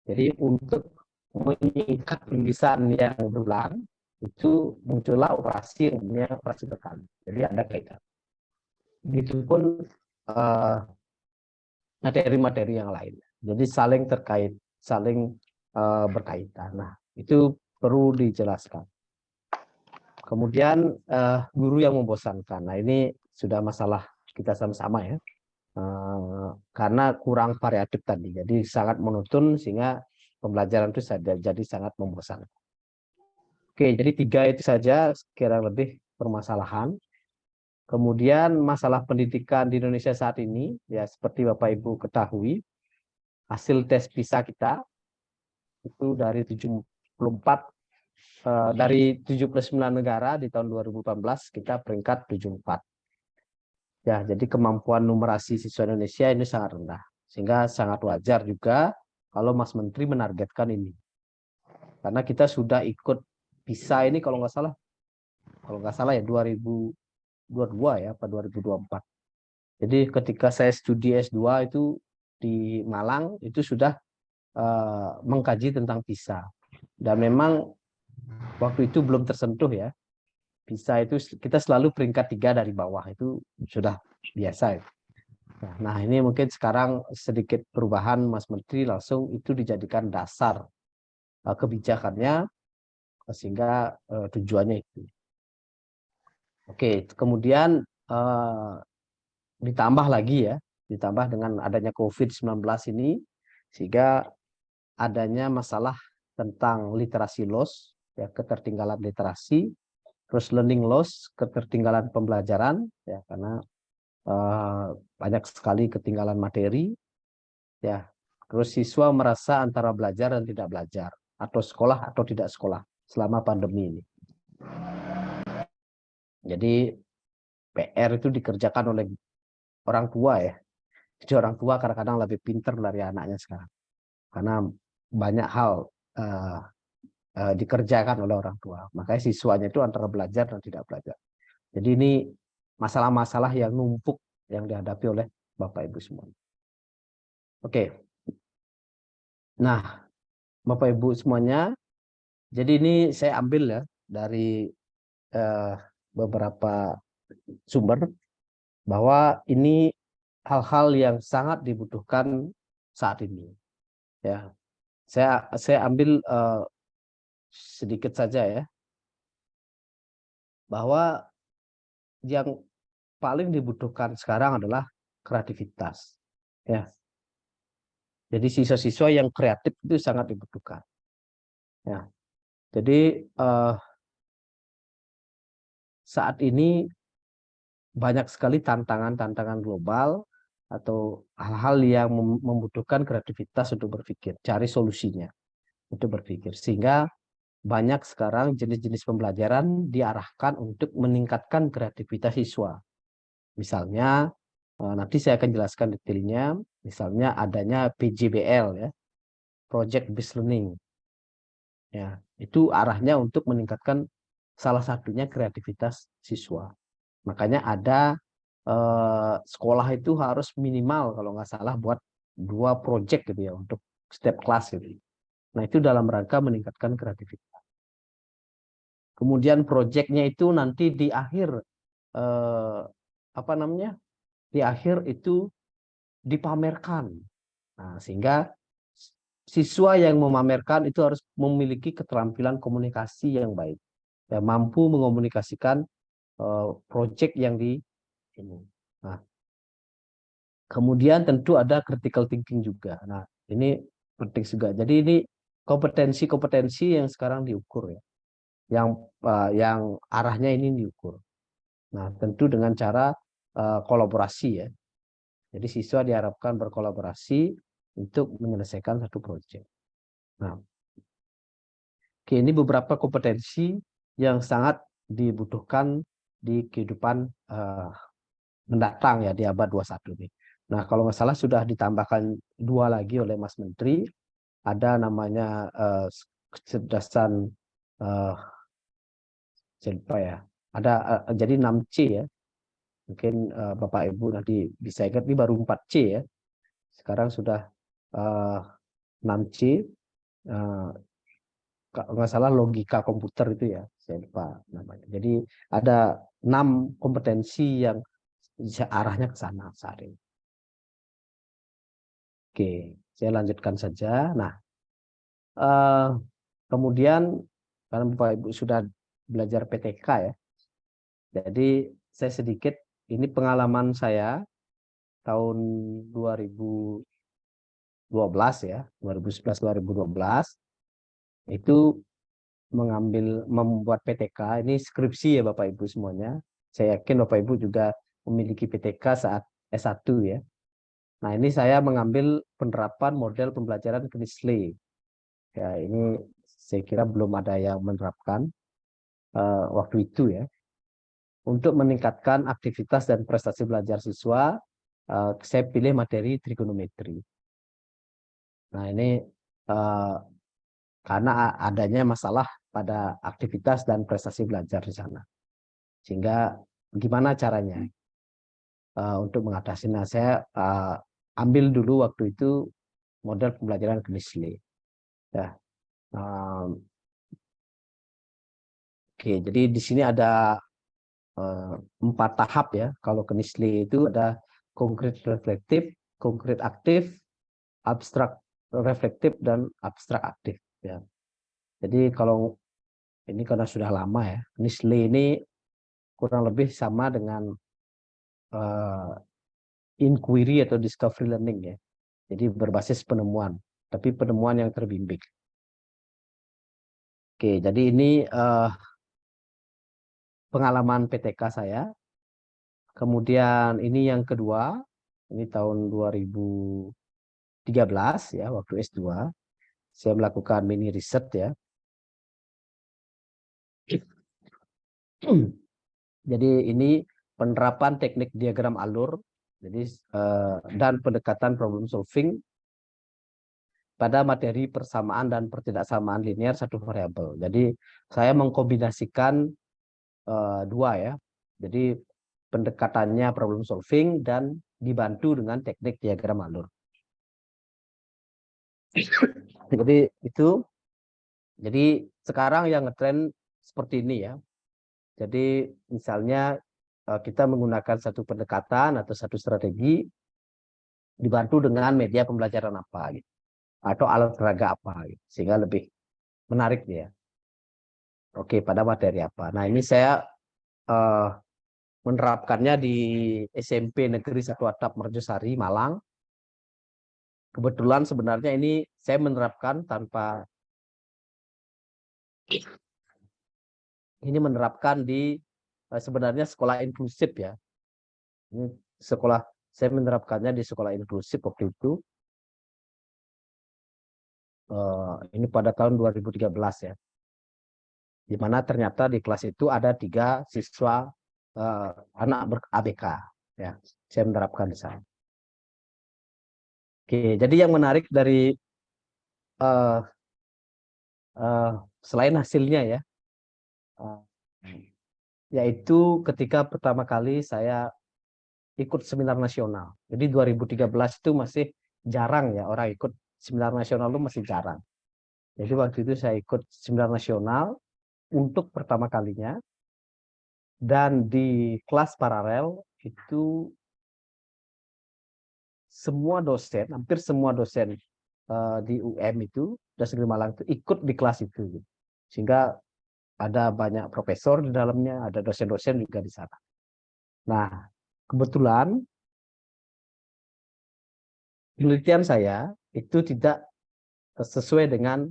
S3: jadi untuk meningkat tulisan yang berulang itu muncullah operasi namanya operasi berkali. Jadi ada kaitan. Begitupun materi-materi yang lain. Jadi saling terkait, saling berkaitan. Nah, itu perlu dijelaskan. Kemudian guru yang membosankan. Nah, ini sudah masalah kita sama-sama ya. Karena kurang variatif tadi. Jadi sangat monoton sehingga pembelajaran itu jadi sangat membosankan. Oke, jadi 3 itu saja kira lebih permasalahan. Kemudian masalah pendidikan di Indonesia saat ini, ya seperti Bapak Ibu ketahui, hasil tes PISA kita itu dari 79 negara di tahun 2018 kita peringkat 74. Ya, jadi kemampuan numerasi siswa Indonesia ini sangat rendah. Sehingga sangat wajar juga kalau Mas Menteri menargetkan ini. Karena kita sudah ikut PISA ini kalau nggak salah ya 2022 ya, apa 2024. Jadi ketika saya studi S2 itu di Malang itu sudah mengkaji tentang PISA. Dan memang waktu itu belum tersentuh ya. PISA itu kita selalu peringkat 3 dari bawah, itu sudah biasa ya. Nah, ini mungkin sekarang sedikit perubahan Mas Menteri langsung itu dijadikan dasar kebijakannya sehingga tujuannya itu. Oke, kemudian ditambah lagi ya, ditambah dengan adanya COVID-19 ini sehingga adanya masalah tentang literasi loss, ya ketertinggalan literasi, terus learning loss, ketertinggalan pembelajaran, ya karena banyak sekali ketinggalan materi, ya. Terus siswa merasa antara belajar dan tidak belajar, atau sekolah atau tidak sekolah selama pandemi ini. Jadi PR itu dikerjakan oleh orang tua ya. Jadi orang tua kadang-kadang lebih pintar dari anaknya sekarang, karena banyak hal dikerjakan oleh orang tua. Makanya siswanya itu antara belajar dan tidak belajar. Jadi ini masalah-masalah yang numpuk yang dihadapi oleh Bapak Ibu semua. Oke. Nah, Bapak Ibu semuanya, jadi ini saya ambil ya dari beberapa sumber bahwa ini hal-hal yang sangat dibutuhkan saat ini. Ya, saya ambil sedikit saja ya, bahwa yang paling dibutuhkan sekarang adalah kreativitas. Ya, jadi siswa-siswa yang kreatif itu sangat dibutuhkan. Ya, jadi saat ini banyak sekali tantangan-tantangan global atau hal-hal yang membutuhkan kreativitas untuk berpikir, cari solusinya untuk berpikir. Sehingga banyak sekarang jenis-jenis pembelajaran diarahkan untuk meningkatkan kreativitas siswa. Misalnya, nanti saya akan jelaskan detailnya, misalnya adanya PJBL ya, Project Based Learning. Ya, itu arahnya untuk meningkatkan salah satunya kreativitas siswa. Makanya ada sekolah itu harus minimal kalau nggak salah buat 2 project gitu ya untuk setiap kelas gitu. Nah, itu dalam rangka meningkatkan kreativitas. Kemudian projectnya itu nanti di akhir apa namanya? Di akhir itu dipamerkan. Nah, sehingga siswa yang memamerkan itu harus memiliki keterampilan komunikasi yang baik. Ya, mampu mengomunikasikan project yang di ini. Nah, kemudian tentu ada critical thinking juga. Nah, ini penting juga. Jadi ini kompetensi-kompetensi yang sekarang diukur ya. Yang arahnya ini diukur. Nah, tentu dengan cara kolaborasi ya. Jadi siswa diharapkan berkolaborasi untuk menyelesaikan satu proyek. Nah, oke, ini beberapa kompetensi yang sangat dibutuhkan di kehidupan mendatang ya di abad 21 ini. Nah, kalau nggak salah sudah ditambahkan 2 lagi oleh Mas Menteri, ada namanya kecerdasan siapa ya? Ada jadi 6C ya. Mungkin Bapak Ibu nanti bisa ingat ini baru 4C ya. Sekarang sudah 6C. Kalau nggak salah logika komputer itu ya, saya lupa namanya. Jadi ada 6 kompetensi yang arahnya ke sana saat ini. Oke, saya lanjutkan saja. Nah, kemudian karena Bapak Ibu sudah belajar PTK ya, jadi saya sedikit ini pengalaman saya tahun 2012 ya, 2011-2012 itu membuat PTK. Ini skripsi ya Bapak Ibu semuanya. Saya yakin Bapak Ibu juga memiliki PTK saat S1 ya. Nah, ini saya mengambil penerapan model pembelajaran Knisley. Ya, ini saya kira belum ada yang menerapkan waktu itu ya. Untuk meningkatkan aktivitas dan prestasi belajar siswa, saya pilih materi trigonometri. Nah, ini karena adanya masalah pada aktivitas dan prestasi belajar di sana. Sehingga gimana caranya untuk mengatasi? Nah, saya ambil dulu waktu itu model pembelajaran Knisley. Ya. Oke, jadi di sini ada 4 tahap ya. Kalau Knisley itu ada konkret reflektif, konkret aktif, abstrak reflektif, dan abstrak aktif. Ya. Jadi kalau ini karena sudah lama ya, Knisley ini kurang lebih sama dengan inquiry atau discovery learning ya. Jadi berbasis penemuan, tapi penemuan yang terbimbing. Oke, jadi ini pengalaman PTK saya. Kemudian ini yang kedua, ini tahun 2013 ya, waktu S2. Saya melakukan mini riset ya. Jadi ini penerapan teknik diagram alur, jadi dan pendekatan problem solving pada materi persamaan dan pertidaksamaan linear satu variabel. Jadi saya mengkombinasikan 2 ya. Jadi pendekatannya problem solving dan dibantu dengan teknik diagram alur. Jadi itu, jadi sekarang yang ngetren seperti ini ya. Jadi misalnya kita menggunakan satu pendekatan atau satu strategi dibantu dengan media pembelajaran apa gitu, atau alat peraga apa gitu, sehingga lebih menarik ya. Oke, pada materi apa. Nah, ini saya menerapkannya di SMP Negeri 1 Atap Merjosari, Malang. Kebetulan sebenarnya ini saya menerapkan tanpa ini menerapkan di sebenarnya sekolah inklusif ya. Ini sekolah saya menerapkannya di sekolah inklusif waktu itu. Ini pada tahun 2013 ya. Di mana ternyata di kelas itu ada 3 siswa anak ber-ABK ya. Saya menerapkan di sana. Oke, jadi yang menarik dari selain hasilnya ya, yaitu ketika pertama kali saya ikut seminar nasional. Jadi 2013 itu masih jarang ya orang ikut seminar nasional, itu masih jarang. Jadi waktu itu saya ikut seminar nasional untuk pertama kalinya, dan di kelas paralel itu semua dosen, hampir semua dosen di UM itu, Dasar Negeri Malang itu ikut di kelas itu. Sehingga ada banyak profesor di dalamnya, ada dosen-dosen juga di sana. Nah, kebetulan penelitian saya itu tidak sesuai dengan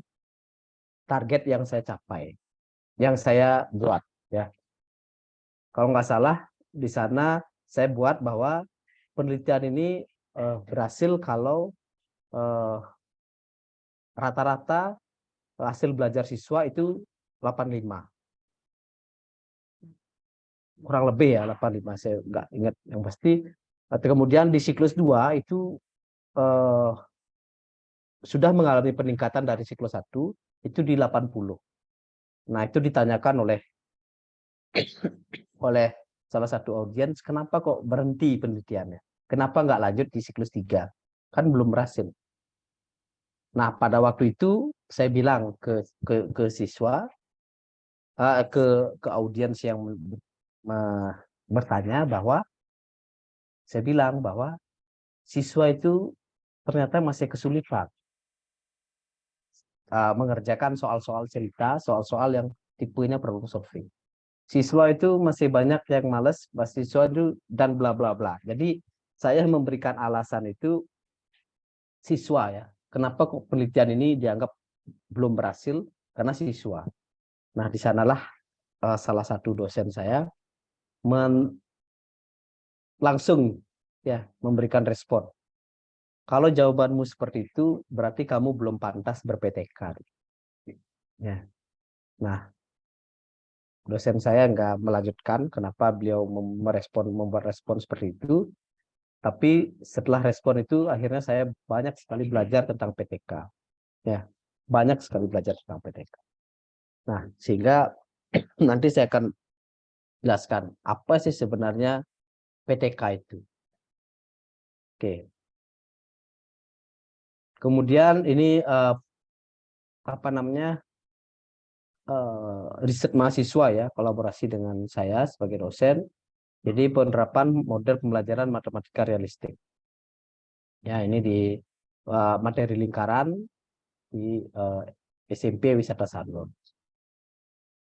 S3: target yang saya capai, yang saya buat ya. Kalau nggak salah di sana saya buat bahwa penelitian ini berhasil kalau rata-rata hasil belajar siswa itu 85. Kurang lebih ya 85, saya nggak ingat yang pasti. Kemudian di siklus 2 itu sudah mengalami peningkatan dari siklus 1 itu di 80. Nah, itu ditanyakan oleh salah satu audiens, kenapa kok berhenti penelitiannya? Kenapa nggak lanjut di siklus 3? Kan belum berhasil. Nah, pada waktu itu saya bilang ke siswa, ke audiens yang bertanya bahwa saya bilang bahwa siswa itu ternyata masih kesulitan mengerjakan soal-soal cerita, soal-soal yang tipenya problem solving. Siswa itu masih banyak yang males, siswa itu dan bla bla bla. Jadi saya memberikan alasan itu siswa ya. Kenapa kok penelitian ini dianggap belum berhasil? Karena siswa. Nah, di sanalah salah satu dosen saya langsung ya memberikan respon. Kalau jawabanmu seperti itu, berarti kamu belum pantas ber-PTK. Ya. Nah, dosen saya nggak melanjutkan kenapa beliau membuat respon seperti itu. Tapi setelah respon itu, akhirnya saya banyak sekali belajar tentang PTK. Ya, banyak sekali belajar tentang PTK. Nah, sehingga nanti saya akan jelaskan apa sih sebenarnya PTK itu. Oke. Kemudian ini apa namanya riset mahasiswa ya, kolaborasi dengan saya sebagai dosen. Jadi penerapan model pembelajaran matematika realistik. Ya, ini di materi lingkaran di SMP Wisata Sanur.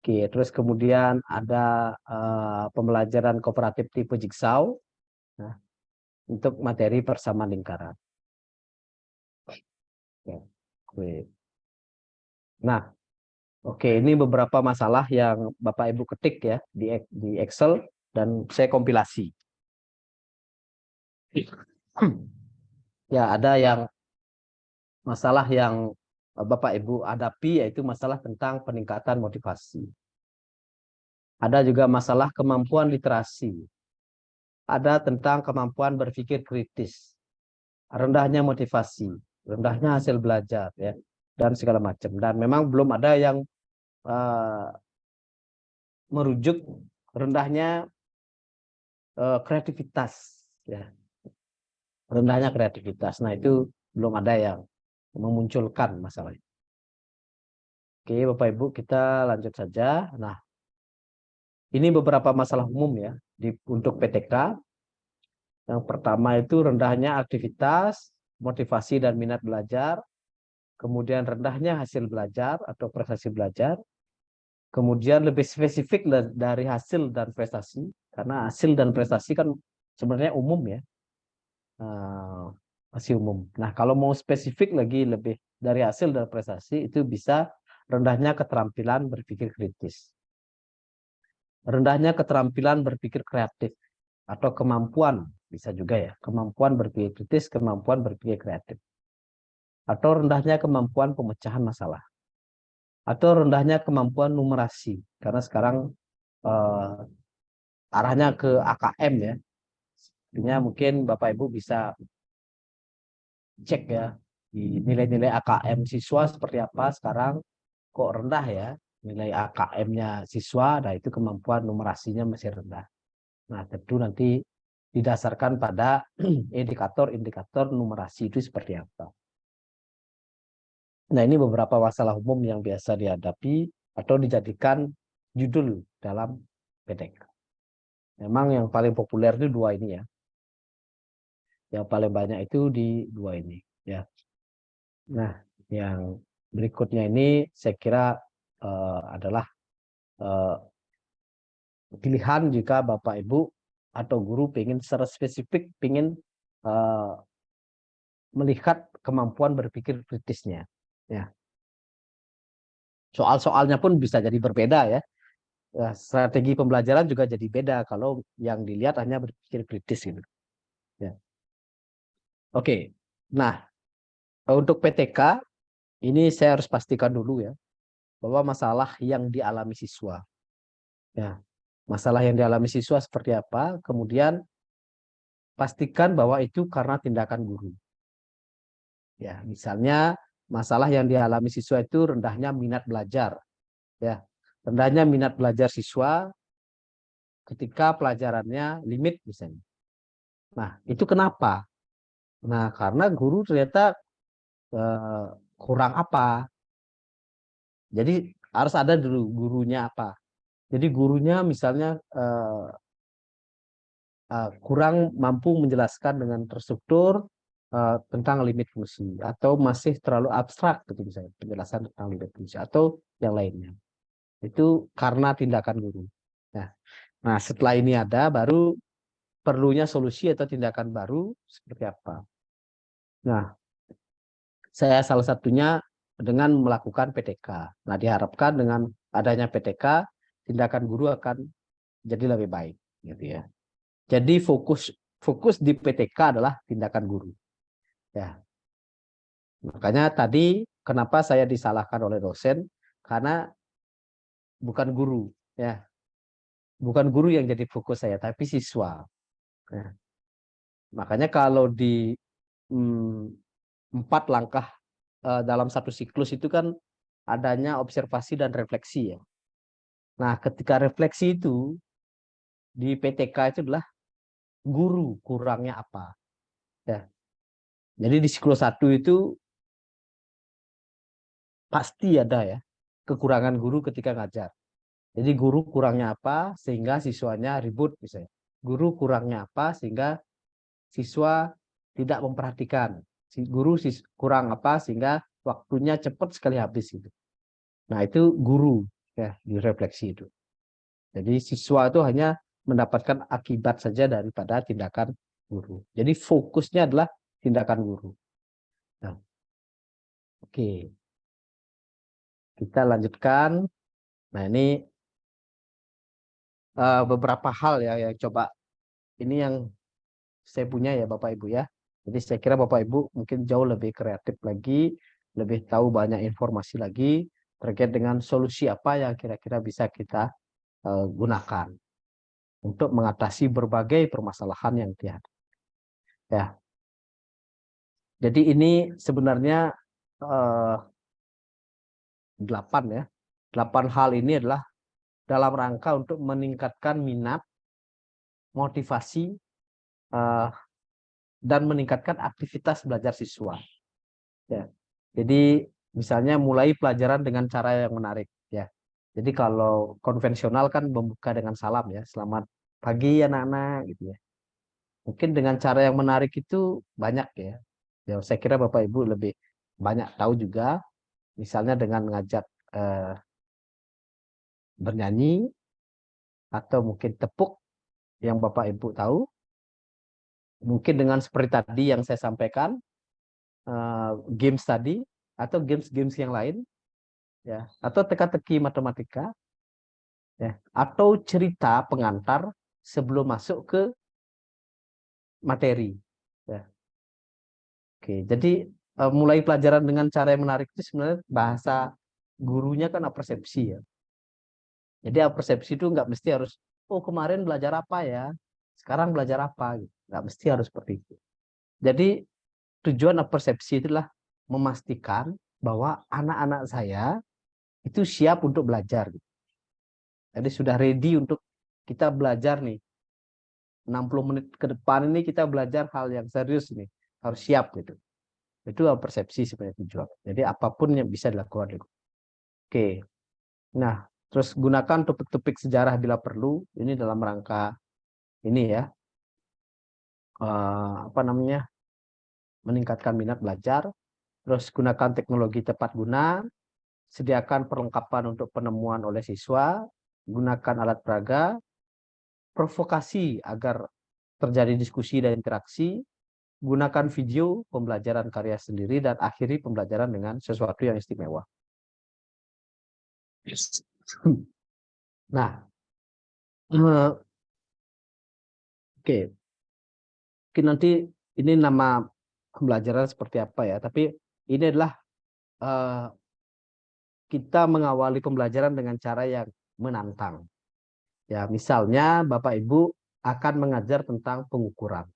S3: Oke, terus kemudian ada pembelajaran kooperatif tipe jigsaw untuk materi persamaan lingkaran. Oke. Nah, oke, ini beberapa masalah yang Bapak Ibu ketik ya di Excel dan saya kompilasi. Ya, ada yang masalah yang Bapak Ibu hadapi, yaitu masalah tentang peningkatan motivasi. Ada juga masalah kemampuan literasi. Ada tentang kemampuan berpikir kritis. Rendahnya motivasi, rendahnya hasil belajar ya, dan segala macam. Dan memang belum ada yang merujuk rendahnya kreativitas ya. Rendahnya kreativitas. Nah, itu belum ada yang memunculkan masalah itu. Oke, Bapak Ibu, kita lanjut saja. Nah, ini beberapa masalah umum ya untuk PTK. Yang pertama itu rendahnya aktivitas, motivasi dan minat belajar. Kemudian rendahnya hasil belajar atau prestasi belajar. Kemudian lebih spesifik dari hasil dan prestasi. Karena hasil dan prestasi kan sebenarnya umum ya. Masih umum. Nah, kalau mau spesifik lagi lebih dari hasil dan prestasi, itu bisa rendahnya keterampilan berpikir kritis. Rendahnya keterampilan berpikir kreatif atau kemampuan, bisa juga ya, kemampuan berpikir kritis, kemampuan berpikir kreatif. Atau rendahnya kemampuan pemecahan masalah. Atau rendahnya kemampuan numerasi, karena sekarang arahnya ke AKM ya. Artinya mungkin Bapak Ibu bisa cek ya di nilai-nilai AKM siswa seperti apa sekarang, kok rendah ya nilai AKM-nya siswa. Nah, itu kemampuan numerasinya masih rendah. Nah, tentu nanti didasarkan pada indikator-indikator numerasi itu seperti apa. Nah, ini beberapa masalah umum yang biasa dihadapi atau dijadikan judul dalam PTK. Memang yang paling populer itu dua ini ya. Yang paling banyak itu di dua ini ya. Nah, yang berikutnya ini saya kira adalah pilihan jika Bapak Ibu atau guru ingin secara spesifik melihat kemampuan berpikir kritisnya. Ya. Soal-soalnya pun bisa jadi berbeda ya. Strategi pembelajaran juga jadi beda kalau yang dilihat hanya berpikir kritis gitu. Ya. Oke. Nah, untuk PTK ini saya harus pastikan dulu ya, bahwa masalah yang dialami siswa. Ya, masalah yang dialami siswa seperti apa, kemudian pastikan bahwa itu karena tindakan guru. Ya, misalnya masalah yang dialami siswa itu rendahnya minat belajar. Ya, rendahnya minat belajar siswa ketika pelajarannya limit misalnya. Nah, itu kenapa? Nah, karena guru ternyata eh, kurang apa. Jadi harus ada dulu gurunya apa. Jadi gurunya misalnya kurang mampu menjelaskan dengan terstruktur tentang limit fungsi, atau masih terlalu abstrak gitu misalnya penjelasan tentang limit fungsi atau yang lainnya. Itu karena tindakan guru. Nah, setelah ini ada, baru perlunya solusi atau tindakan baru seperti apa. Nah, saya salah satunya dengan melakukan PTK. Nah, diharapkan dengan adanya PTK, tindakan guru akan jadi lebih baik, gitu ya. Jadi fokus di PTK adalah tindakan guru. Ya, makanya tadi kenapa saya disalahkan oleh dosen, karena bukan guru, ya, bukan guru yang jadi fokus saya, tapi siswa. Ya. Makanya kalau di 4 langkah dalam satu siklus itu kan adanya observasi dan refleksi ya. Nah, ketika refleksi itu di PTK itu adalah guru kurangnya apa. Ya. Jadi di siklus 1 itu pasti ada ya kekurangan guru ketika ngajar. Jadi guru kurangnya apa sehingga siswanya ribut misalnya. Guru kurangnya apa sehingga siswa tidak memperhatikan. Guru kurang apa sehingga waktunya cepat sekali habis gitu. Nah, itu guru ya direfleksi itu. Jadi siswa itu hanya mendapatkan akibat saja daripada tindakan guru. Jadi fokusnya adalah tindakan guru. Nah, oke. Kita lanjutkan. Nah, ini beberapa hal ya yang coba ini yang saya punya ya Bapak Ibu ya. Jadi saya kira Bapak Ibu mungkin jauh lebih kreatif lagi, lebih tahu banyak informasi lagi terkait dengan solusi apa yang kira-kira bisa kita gunakan untuk mengatasi berbagai permasalahan yang tiada. Ya. Jadi ini sebenarnya 8 ya. 8 hal ini adalah dalam rangka untuk meningkatkan minat, motivasi, dan meningkatkan aktivitas belajar siswa. Ya. Jadi misalnya mulai pelajaran dengan cara yang menarik. Ya. Jadi kalau konvensional kan membuka dengan salam ya, selamat pagi anak-anak gitu ya. Mungkin dengan cara yang menarik itu banyak ya. Ya saya kira Bapak Ibu lebih banyak tahu juga, misalnya dengan ngajak bernyanyi, atau mungkin tepuk yang Bapak Ibu tahu, mungkin dengan seperti tadi yang saya sampaikan, games tadi, atau games-games yang lain, ya, atau teka-teki matematika, ya, atau cerita pengantar sebelum masuk ke materi. Ya. Oke, jadi mulai pelajaran dengan cara yang menarik itu sebenarnya bahasa gurunya kan persepsi ya. Jadi persepsi itu nggak mesti harus, oh kemarin belajar apa ya, sekarang belajar apa, gitu. Nggak mesti harus seperti itu. Jadi tujuan persepsi itulah memastikan bahwa anak-anak saya itu siap untuk belajar. Gitu. Jadi sudah ready untuk kita belajar nih. 60 menit ke depan ini kita belajar hal yang serius nih, harus siap gitu. Itu persepsi sebenarnya tujuan. Jadi apapun yang bisa dilakukan. Oke. Nah, terus gunakan topik-topik sejarah bila perlu. Ini dalam rangka ini ya, apa namanya, meningkatkan minat belajar. Terus gunakan teknologi tepat guna. Sediakan perlengkapan untuk penemuan oleh siswa. Gunakan alat peraga. Provokasi agar terjadi diskusi dan interaksi. Gunakan video pembelajaran karya sendiri dan akhiri pembelajaran dengan sesuatu yang istimewa. Nah, oke. Mungkin nanti ini nama pembelajaran seperti apa ya, tapi ini adalah eh, kita mengawali pembelajaran dengan cara yang menantang. Ya, misalnya Bapak Ibu akan mengajar tentang pengukuran.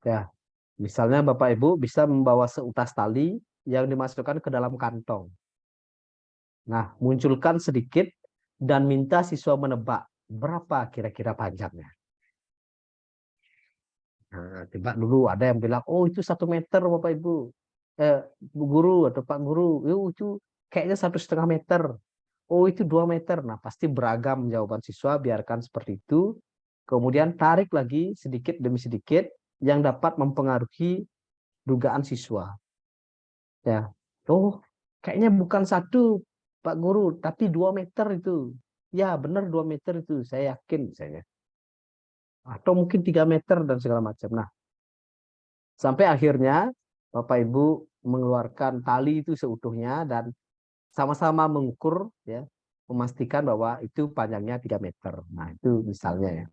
S3: Ya, misalnya Bapak Ibu bisa membawa seutas tali yang dimasukkan ke dalam kantong. Nah, munculkan sedikit dan minta siswa menebak berapa kira-kira panjangnya. Nah, tebak dulu, ada yang bilang, oh itu 1 meter Bapak Ibu. Bu Guru atau Pak Guru, itu kayaknya 1,5 meter. Oh itu 2 meter. Nah pasti beragam jawaban siswa, biarkan seperti itu. Kemudian tarik lagi sedikit demi sedikit yang dapat mempengaruhi dugaan siswa. Ya, oh kayaknya bukan 1 Pak Guru, tapi 2 meter itu. Ya benar 2 meter itu, saya yakin misalnya. Atau mungkin 3 meter dan segala macam. Nah, sampai akhirnya Bapak Ibu mengeluarkan tali itu seutuhnya dan sama-sama mengukur, ya, memastikan bahwa itu panjangnya 3 meter. Nah, itu misalnya ya,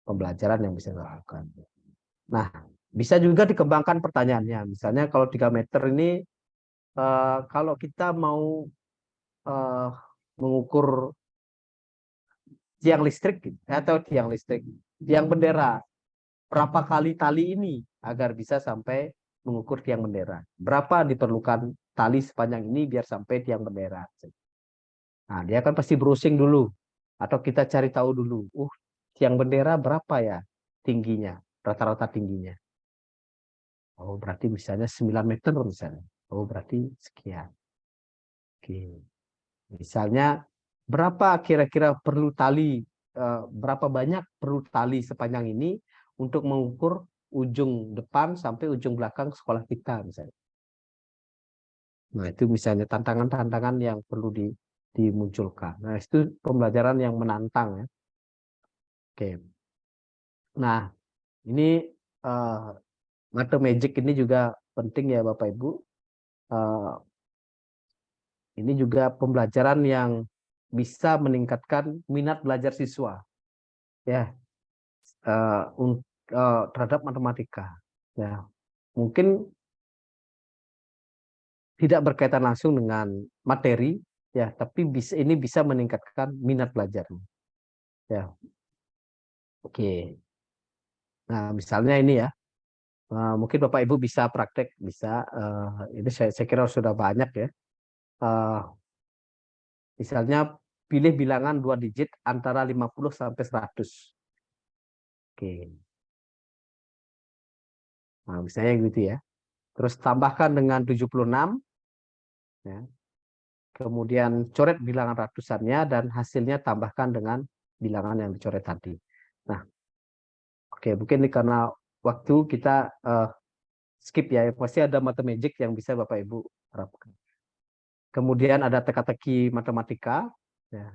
S3: pembelajaran yang bisa dilakukan. Nah, bisa juga dikembangkan pertanyaannya. Misalnya kalau 3 meter ini, kalau kita mau eh, mengukur tiang listrik atau tiang bendera, berapa kali tali ini agar bisa sampai mengukur tiang bendera? Berapa diperlukan tali sepanjang ini biar sampai tiang bendera? Nah, dia kan pasti browsing dulu. Atau kita cari tahu dulu, tiang bendera berapa ya tingginya, rata-rata tingginya. Oh, berarti misalnya 9 meter misalnya. Oh, berarti sekian. Oke. Misalnya, berapa kira-kira perlu tali, berapa banyak perlu tali sepanjang ini untuk mengukur ujung depan sampai ujung belakang sekolah kita misalnya. Nah, itu misalnya tantangan-tantangan yang perlu dimunculkan. Nah, itu pembelajaran yang menantang ya. Oke. Nah, ini mata magic ini juga penting ya Bapak Ibu. Eh, ini juga pembelajaran yang bisa meningkatkan minat belajar siswa ya, terhadap matematika. Ya, mungkin tidak berkaitan langsung dengan materi ya, tapi ini bisa meningkatkan minat belajar. Ya, oke. Nah, misalnya ini ya, mungkin Bapak Ibu bisa praktek, bisa. Ini saya kira sudah banyak ya. Misalnya pilih bilangan 2 digit antara 50 sampai 100. Oke. Nah, misalnya gitu ya. Terus tambahkan dengan 76 ya. Kemudian coret bilangan ratusannya dan hasilnya tambahkan dengan bilangan yang dicoret tadi. Nah, oke, mungkin ini karena waktu kita skip ya. Pasti ada mata magic yang bisa Bapak Ibu terapkan. Kemudian ada teka-teki matematika ya.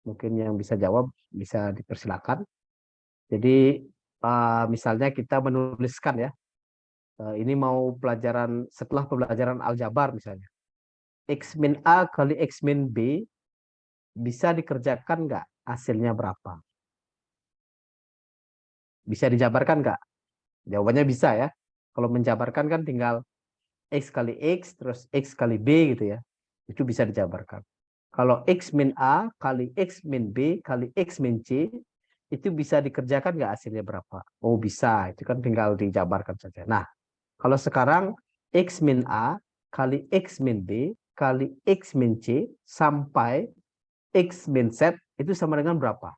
S3: Mungkin yang bisa jawab bisa dipersilakan. Jadi misalnya kita menuliskan ya, ini mau pelajaran setelah pembelajaran aljabar misalnya. X min A kali X min B bisa dikerjakan nggak? Hasilnya berapa? Bisa dijabarkan nggak? Jawabannya bisa ya. Kalau menjabarkan kan tinggal X kali X terus X kali B gitu ya. Itu bisa dijabarkan. Kalau X min A kali X min B kali X min C itu bisa dikerjakan nggak, hasilnya berapa? Oh bisa, itu kan tinggal dijabarkan saja. Nah, kalau sekarang X min A kali X min B kali X min C sampai X min Z itu sama dengan berapa?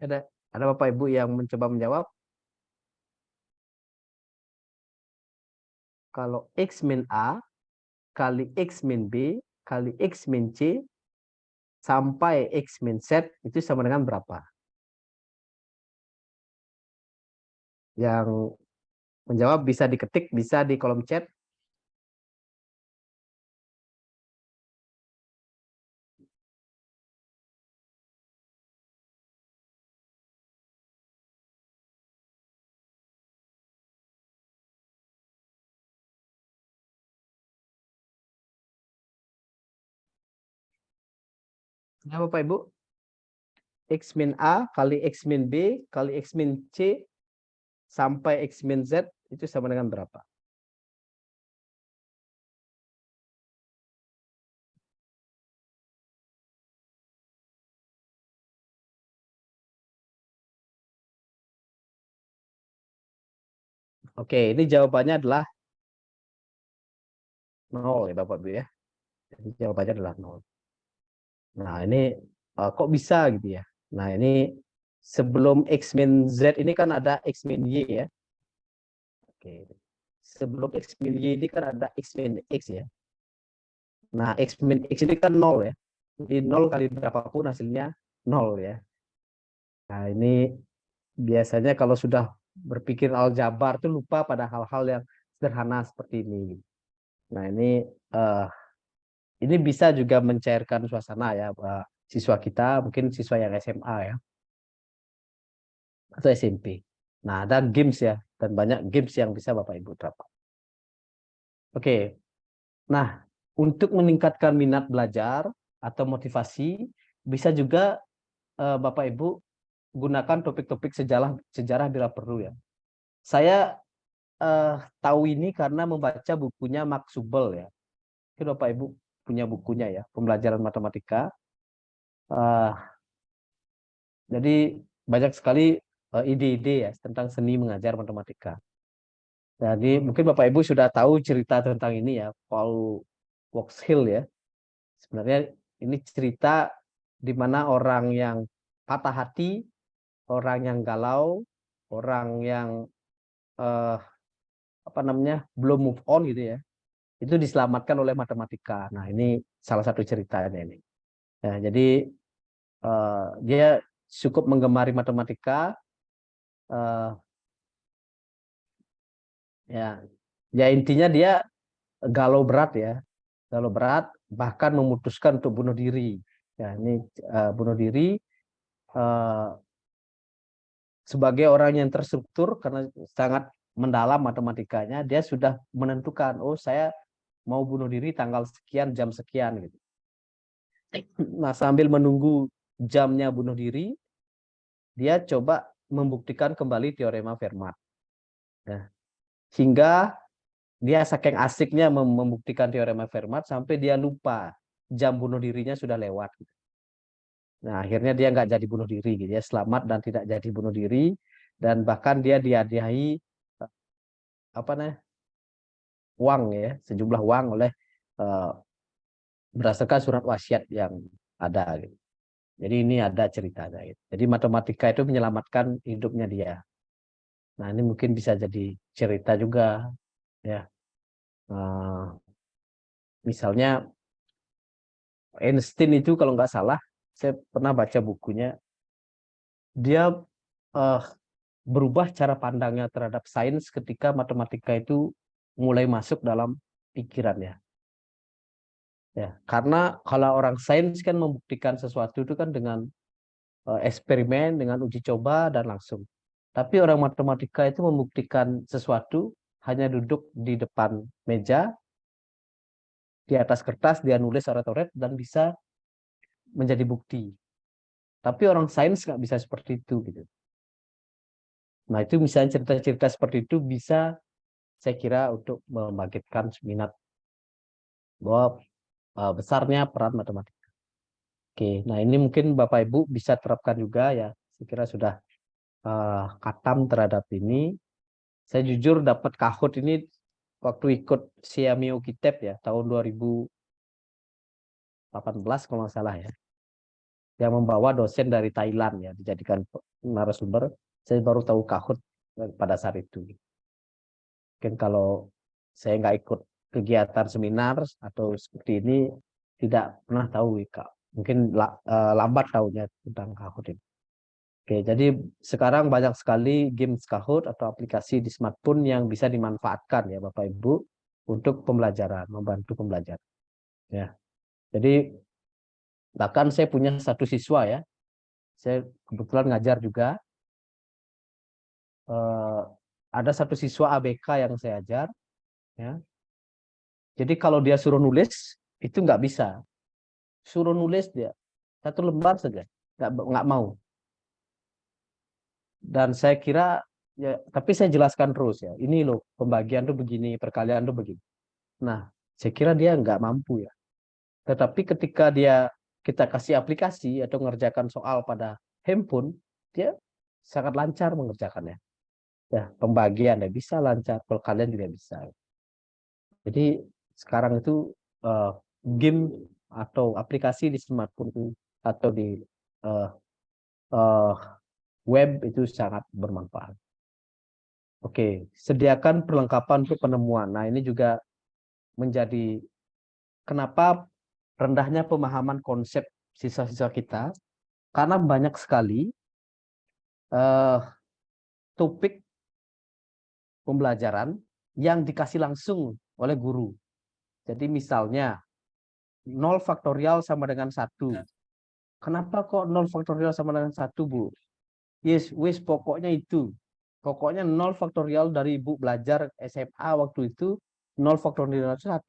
S3: Ada Bapak Ibu yang mencoba menjawab? Kalau X min A kali X min B kali X min C sampai X min Z itu sama dengan berapa? Yang menjawab bisa diketik, bisa di kolom chat. Ya Bapak Ibu, X min A kali X min B kali X min C sampai X min Z itu sama dengan berapa? Oke, ini jawabannya adalah 0 ya Bapak Ibu ya. Jadi jawabannya adalah 0. Nah, ini kok bisa gitu ya. Nah, ini sebelum X min Z ini kan ada X min Y ya. Oke. Sebelum X min Y ini kan ada X min X ya. Nah, X min X ini kan 0 ya. Jadi 0 kali berapapun hasilnya 0 ya. Nah, ini biasanya kalau sudah berpikir aljabar tuh lupa pada hal-hal yang sederhana seperti ini. Nah, ini bisa juga mencairkan suasana ya, siswa kita, mungkin siswa yang SMA ya, atau SMP. Nah, ada games ya, dan banyak games yang bisa Bapak Ibu terapkan. Oke, nah untuk meningkatkan minat belajar atau motivasi, bisa juga Bapak Ibu gunakan topik-topik sejarah bila perlu ya. Saya tahu ini karena membaca bukunya Max Subel ya. Mungkin Bapak Ibu punya bukunya ya, pembelajaran matematika. Jadi banyak sekali ide-ide ya tentang seni mengajar matematika. Jadi mungkin Bapak Ibu sudah tahu cerita tentang ini ya, Paul Waxhill ya. Sebenarnya ini cerita di mana orang yang patah hati, orang yang galau, orang yang belum move on gitu ya, itu diselamatkan oleh matematika. Nah, ini salah satu ceritanya ini. Nah, jadi dia cukup menggemari matematika, ya intinya dia galau berat ya, galau berat, bahkan memutuskan untuk bunuh diri. Ya, ini bunuh diri sebagai orang yang terstruktur karena sangat mendalam matematikanya, dia sudah menentukan, oh saya mau bunuh diri tanggal sekian, jam sekian gitu. Nah, sambil menunggu jamnya bunuh diri, dia coba membuktikan kembali teorema Fermat. Nah, hingga dia saking asiknya membuktikan teorema Fermat sampai dia lupa jam bunuh dirinya sudah lewat. Nah, akhirnya dia nggak jadi bunuh diri, gitu. Dia selamat dan tidak jadi bunuh diri, dan bahkan dia dihadiahi uang ya, sejumlah uang oleh berdasarkan surat wasiat yang ada. Gitu. Jadi ini ada ceritanya. Gitu. Jadi matematika itu menyelamatkan hidupnya dia. Nah, ini mungkin bisa jadi cerita juga ya. Misalnya Einstein itu kalau nggak salah, saya pernah baca bukunya, dia berubah cara pandangnya terhadap sains ketika matematika itu mulai masuk dalam pikirannya. Ya, karena kalau orang sains kan membuktikan sesuatu itu kan dengan eksperimen, dengan uji coba dan langsung. Tapi orang matematika itu membuktikan sesuatu hanya duduk di depan meja, di atas kertas dia nulis coret-coret dan bisa menjadi bukti. Tapi orang sains nggak bisa seperti itu gitu. Nah, itu misalnya cerita-cerita seperti itu bisa saya kira untuk membangkitkan minat bahwa besarnya peran matematika. Oke, nah ini mungkin Bapak Ibu bisa terapkan juga ya. Saya kira sudah khatam terhadap ini. Saya jujur dapat kahut ini waktu ikut Siamio Kitab ya tahun 2018 kalau nggak salah ya. Yang membawa dosen dari Thailand ya dijadikan narasumber. Saya baru tahu kahut pada saat itu. Mungkin kalau saya nggak ikut kegiatan seminar atau seperti ini tidak pernah tahu Kak. Mungkin lambat tahunya tentang Kahoot ini. Oke, jadi sekarang banyak sekali games Kahoot atau aplikasi di smartphone yang bisa dimanfaatkan ya Bapak Ibu untuk pembelajaran, membantu pembelajaran. Ya. Jadi bahkan saya punya satu siswa ya. Saya kebetulan ngajar juga. Ada satu siswa ABK yang saya ajar ya. Jadi kalau dia suruh nulis itu nggak bisa. Suruh nulis dia satu lembar saja nggak mau. Dan saya kira Ya, tapi saya jelaskan terus ya. Ini loh pembagian tuh begini, perkalian tuh begini. Nah, saya kira dia nggak mampu ya. Tetapi ketika kita kasih aplikasi atau mengerjakan soal pada handphone, dia sangat lancar mengerjakannya. Ya, pembagian ya bisa lancar, perkalian juga bisa. Jadi sekarang itu eh, game atau aplikasi di smartphone atau di eh, eh, web itu sangat bermanfaat. Oke, sediakan perlengkapan untuk penemuan. Nah, ini juga menjadi kenapa rendahnya pemahaman konsep siswa-siswa kita, karena banyak sekali eh, topik pembelajaran yang dikasih langsung oleh guru. Jadi misalnya 0 faktorial sama dengan 1. Kenapa kok 0 faktorial sama dengan 1, Bu? Yes, wis pokoknya itu. Pokoknya 0 faktorial dari Ibu belajar SMA waktu itu 0 faktorial 1.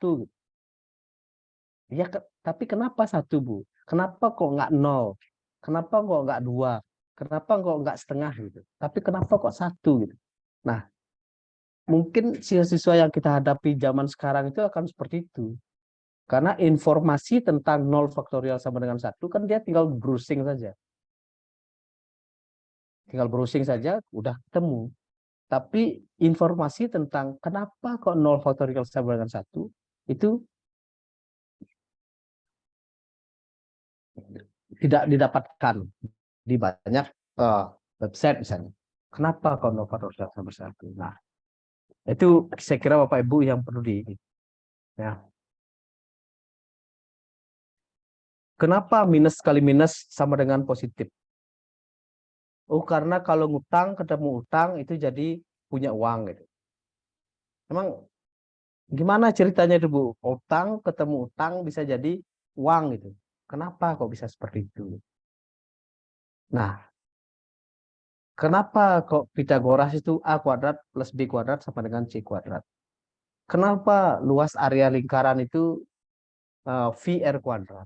S3: Ya, tapi kenapa 1, Bu? Kenapa kok nggak 0? Kenapa kok nggak 2? Kenapa kok nggak setengah gitu? Tapi kenapa kok 1 gitu? Nah, mungkin siswa-siswa yang kita hadapi zaman sekarang itu akan seperti itu. Karena informasi tentang 0 faktorial sama dengan 1 kan dia tinggal browsing saja. Tinggal browsing saja udah ketemu. Tapi informasi tentang kenapa kok 0 faktorial sama dengan 1 itu tidak didapatkan di banyak website misalnya. Kenapa kok 0 faktorial sama 1? Nah, itu saya kira Bapak Ibu yang perlu ya. Kenapa minus kali minus sama dengan positif? Oh, karena kalau ngutang ketemu utang itu jadi punya uang gitu. Emang gimana ceritanya itu, Bu? Utang ketemu utang bisa jadi uang gitu. Kenapa kok bisa seperti itu? Nah, kenapa kok Pitagoras itu A kuadrat plus B kuadrat sama dengan C kuadrat? Kenapa luas area lingkaran itu VR kuadrat?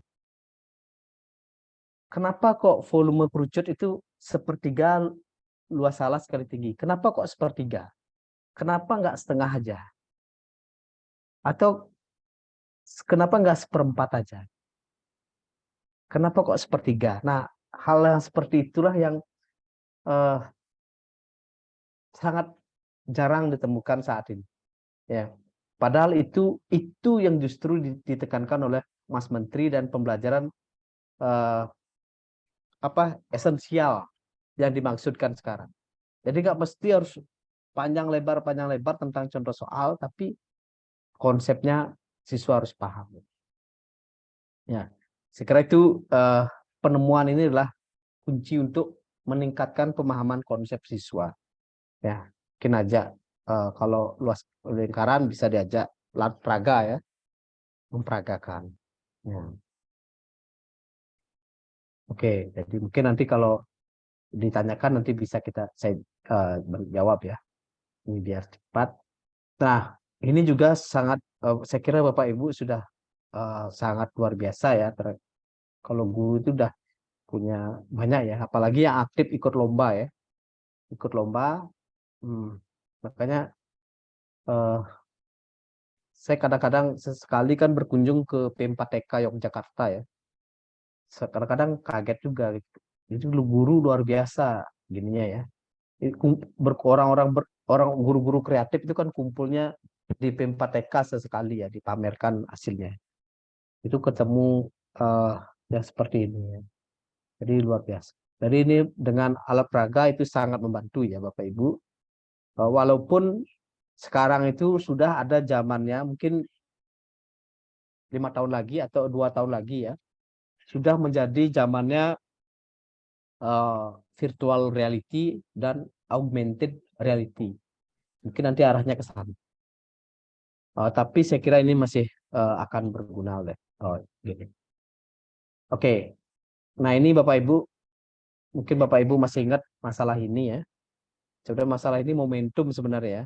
S3: Kenapa kok volume kerucut itu sepertiga luas alas kali tinggi? Kenapa kok sepertiga? Kenapa nggak setengah aja? Atau kenapa nggak seperempat aja? Kenapa kok sepertiga? Nah, hal yang seperti itulah yang eh, sangat jarang ditemukan saat ini. Ya, padahal itu yang justru ditekankan oleh Mas Menteri dan pembelajaran eh, esensial yang dimaksudkan sekarang. Jadi nggak mesti harus panjang lebar tentang contoh soal, tapi konsepnya siswa harus paham. Ya, sekira itu penemuan ini adalah kunci untuk meningkatkan pemahaman konsep siswa. Ya, mungkin aja kalau luas lingkaran bisa diajak praga ya, memperagakan. Ya. Oke, jadi mungkin nanti kalau ditanyakan nanti bisa saya jawab ya. Ini biar cepat. Nah, ini juga sangat saya kira Bapak Ibu sudah sangat luar biasa ya. Kalau guru itu udah punya banyak ya, apalagi yang aktif ikut lomba ya. Ikut lomba, makanya saya kadang-kadang sesekali kan berkunjung ke P4TK Yogyakarta ya. Kadang-kadang kaget juga gitu. Itu guru luar biasa gininya ya. Orang guru-guru kreatif itu kan kumpulnya di P4TK sesekali ya, dipamerkan hasilnya. Itu ketemu yang seperti ini ya. Jadi luar biasa. Jadi ini dengan alat peraga itu sangat membantu ya Bapak Ibu. Walaupun sekarang itu sudah ada zamannya, mungkin 5 tahun lagi atau 2 tahun lagi ya, sudah menjadi zamannya virtual reality dan augmented reality. Mungkin nanti arahnya ke sana. Tapi saya kira ini masih akan berguna oleh gini. Oke. Nah, ini Bapak Ibu, mungkin Bapak Ibu masih ingat masalah ini ya. Sebenarnya masalah ini momentum sebenarnya ya,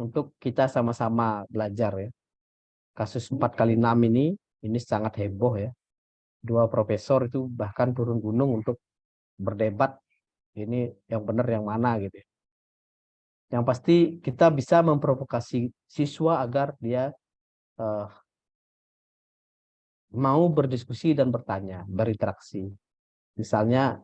S3: untuk kita sama-sama belajar ya. Kasus 4x6 ini sangat heboh ya. 2 profesor itu bahkan turun gunung untuk berdebat ini yang benar yang mana gitu. Yang pasti kita bisa memprovokasi siswa agar dia mau berdiskusi dan bertanya, berinteraksi. Misalnya,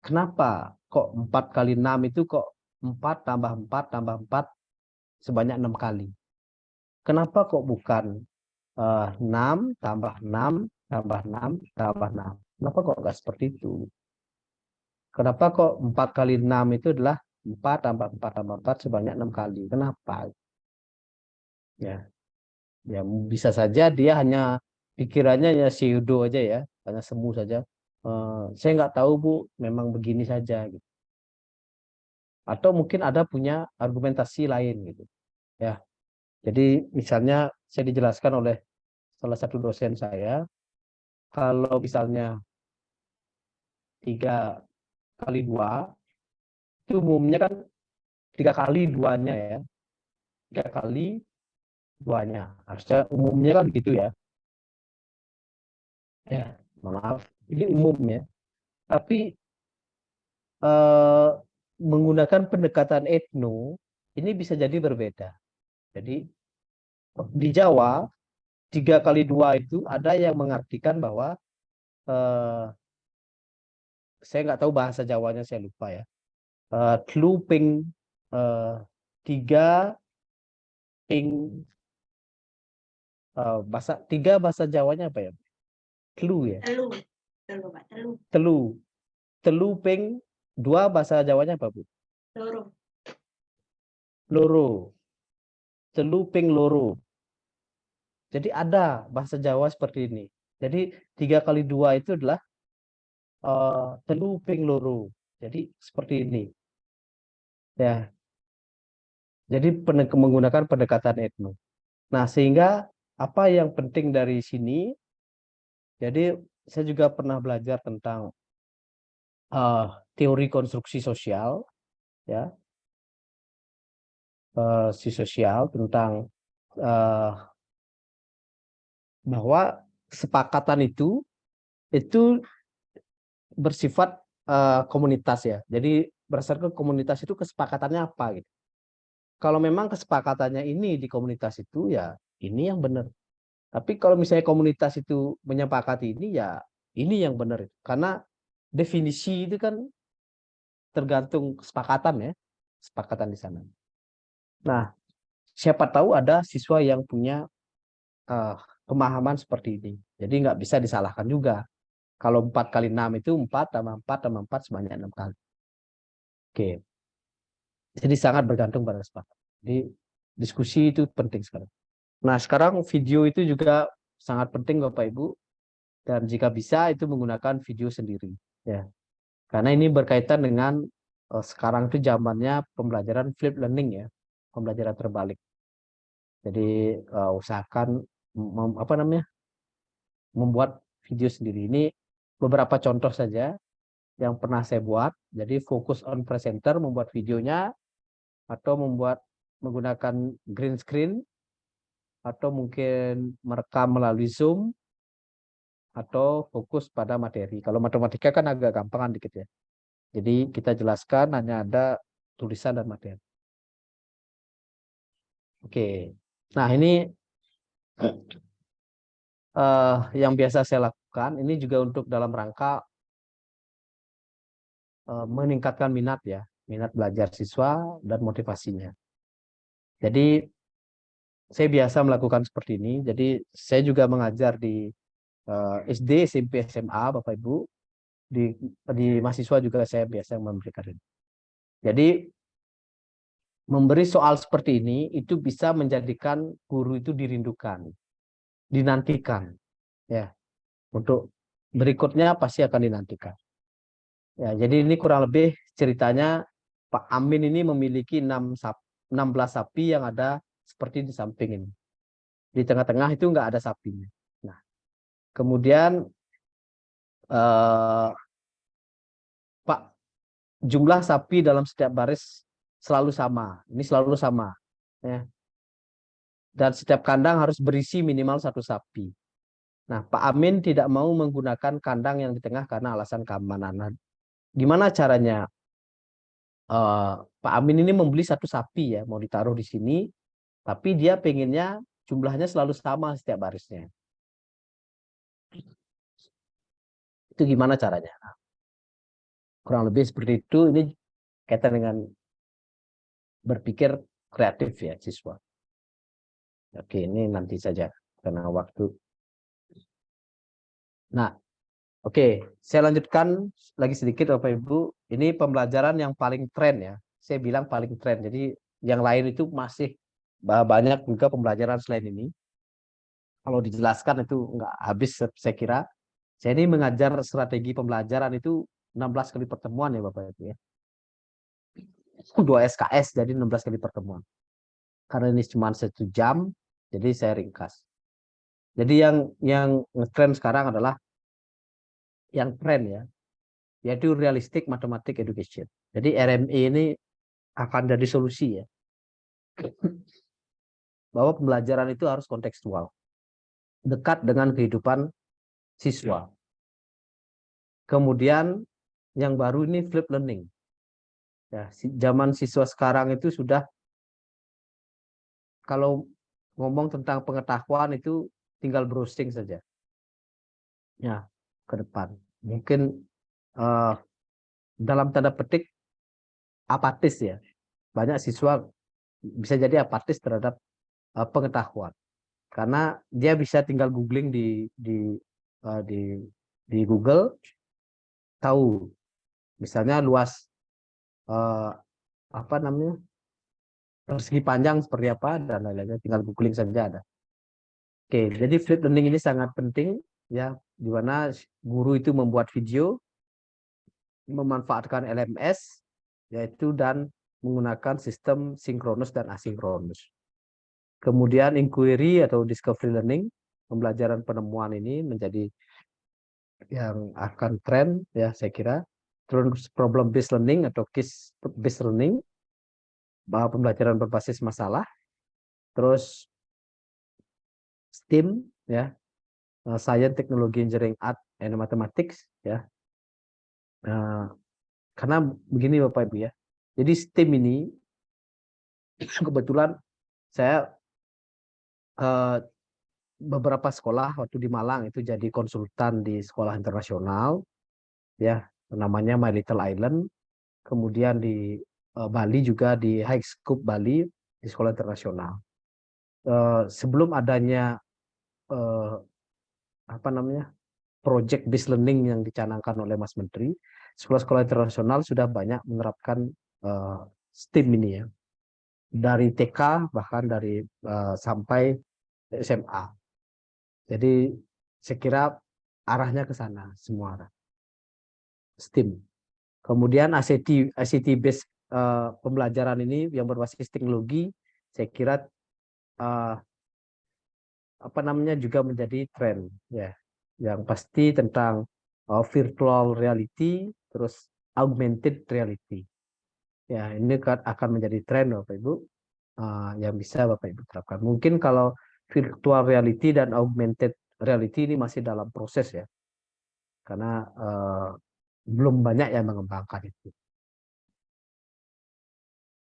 S3: kenapa kok 4 kali 6 itu kok 4 tambah 4 tambah 4 sebanyak 6 kali? Kenapa kok bukan 6 tambah 6 tambah 6 tambah 6? Kenapa kok nggak seperti itu? Kenapa kok 4 kali 6 itu adalah 4 tambah 4 tambah 4 sebanyak 6 kali? Kenapa? Ya, ya bisa saja dia hanya pikirannya ya pseudo aja ya, hanya semu saja. Saya nggak tahu Bu, memang begini saja gitu. Atau mungkin ada punya argumentasi lain gitu. Ya, jadi misalnya saya dijelaskan oleh salah satu dosen saya, kalau misalnya 3 kali 2 itu umumnya kan 3 kali duanya ya, 3 kali duanya. Harusnya umumnya kan gitu ya. Ya, maaf, ini umum ya. Tapi menggunakan pendekatan etno ini bisa jadi berbeda. Jadi di Jawa 3 kali 2 itu ada yang mengartikan bahwa saya nggak tahu bahasa Jawanya, saya lupa ya. Tlu ping 3 ping bahasa Jawanya apa ya? Tlu ya.
S2: Telu, telu Pak, telu,
S3: Telu. Telu ping 2 bahasa Jawanya apa, Bu?
S2: loro.
S3: Loro. Telu ping loro. Jadi ada bahasa Jawa seperti ini. Jadi 3 kali 2 itu adalah telu ping loro. Jadi seperti ini. Ya. Jadi menggunakan pendekatan etno. Nah, sehingga apa yang penting dari sini, jadi saya juga pernah belajar tentang teori konstruksi sosial, ya, sosial tentang bahwa kesepakatan itu bersifat komunitas ya. Jadi berdasarkan komunitas itu kesepakatannya apa gitu. Kalau memang kesepakatannya ini di komunitas itu ya ini yang benar. Tapi kalau misalnya komunitas itu menyepakati ini ya ini yang benar. Karena definisi itu kan tergantung kesepakatan ya. Kesepakatan di sana. Nah, siapa tahu ada siswa yang punya pemahaman seperti ini. Jadi nggak bisa disalahkan juga. Kalau 4 kali 6 itu 4 tambah 4 tambah 4 sebanyak 6 kali. Oke. Jadi sangat bergantung pada kesepakatan. Jadi diskusi itu penting sekali. Nah, sekarang video itu juga sangat penting Bapak Ibu, dan jika bisa itu menggunakan video sendiri ya. Karena ini berkaitan dengan sekarang itu zamannya pembelajaran flip learning ya, pembelajaran terbalik. Jadi usahakan membuat video sendiri. Ini beberapa contoh saja yang pernah saya buat. Jadi fokus on presenter, membuat videonya, atau menggunakan green screen, atau mungkin merekam melalui Zoom, atau fokus pada materi. Kalau matematika kan agak gampangan dikit ya. Jadi kita jelaskan hanya ada tulisan dan materi. Oke. Nah, ini yang biasa saya lakukan. Ini juga untuk dalam rangka meningkatkan minat ya, minat belajar siswa dan motivasinya. Jadi saya biasa melakukan seperti ini. Jadi saya juga mengajar di SD, SMP, SMA, Bapak Ibu. Di mahasiswa juga saya biasa memberikan ini. Jadi memberi soal seperti ini itu bisa menjadikan guru itu dirindukan, dinantikan, ya. Untuk berikutnya pasti akan dinantikan. Ya, jadi ini kurang lebih ceritanya Pak Amin ini memiliki 16 sapi yang ada seperti di samping ini. Di tengah-tengah itu nggak ada sapinya. Nah, kemudian Pak, jumlah sapi dalam setiap baris selalu sama. Ini selalu sama. Ya. Dan setiap kandang harus berisi minimal 1 sapi. Nah, Pak Amin tidak mau menggunakan kandang yang di tengah karena alasan keamanan. Nah, gimana caranya Pak Amin ini membeli satu sapi ya, mau ditaruh di sini, tapi dia pengennya jumlahnya selalu sama setiap barisnya. Itu gimana caranya? Kurang lebih seperti itu. Ini kaitan dengan berpikir kreatif ya siswa. Oke, ini nanti saja karena waktu. Nah, oke, saya lanjutkan lagi sedikit Bapak Ibu. Ini pembelajaran yang paling tren ya. Saya bilang paling tren. Jadi yang lain itu masih banyak juga pembelajaran selain ini. Kalau dijelaskan itu nggak habis saya kira. Saya ini mengajar strategi pembelajaran itu 16 kali pertemuan ya Bapak Ibu ya. 2 SKS jadi 16 kali pertemuan. Karena ini cuma 1 jam, jadi saya ringkas. Jadi yang tren sekarang adalah yang tren ya, yaitu realistic mathematics education. Jadi RME ini akan jadi solusi ya. Bahwa pembelajaran itu harus kontekstual. Dekat dengan kehidupan siswa. Kemudian yang baru ini flip learning. Ya, zaman siswa sekarang itu sudah, kalau ngomong tentang pengetahuan itu tinggal browsing saja. Ya, ke depan. Mungkin dalam tanda petik apatis ya. Banyak siswa bisa jadi apatis terhadap pengetahuan. Karena dia bisa tinggal googling di Google, tahu misalnya luas apa namanya, persegi panjang seperti apa dan lain-lainnya, tinggal googling saja ada. Oke, jadi flip learning ini sangat penting ya, di mana guru itu membuat video, memanfaatkan LMS yaitu dan menggunakan sistem sinkronus dan asinkronus. Kemudian inquiry atau discovery learning, pembelajaran penemuan ini menjadi yang akan tren ya saya kira. Terus problem based learning atau case based learning, bahwa pembelajaran berbasis masalah. Terus STEAM ya, science, technology, engineering, art, and mathematics ya. Karena begini Bapak Ibu ya. Jadi STEAM ini kebetulan saya beberapa sekolah waktu di Malang itu jadi konsultan di sekolah internasional ya, namanya My Little Island. Kemudian di Bali juga di High School Bali di sekolah internasional. Sebelum adanya apa namanya, project based learning yang dicanangkan oleh Mas Menteri, sekolah-sekolah internasional sudah banyak menerapkan STEAM ini ya, dari TK bahkan dari sampai SMA. Jadi saya kira arahnya ke sana semua arah STEAM. Kemudian ICT based pembelajaran ini yang berbasis teknologi, saya kira apa namanya juga menjadi tren ya, yang pasti tentang virtual reality, terus augmented reality ya, ini akan menjadi tren Bapak Ibu yang bisa Bapak Ibu terapkan. Mungkin kalau virtual reality dan augmented reality ini masih dalam proses ya, karena belum banyak yang mengembangkan itu.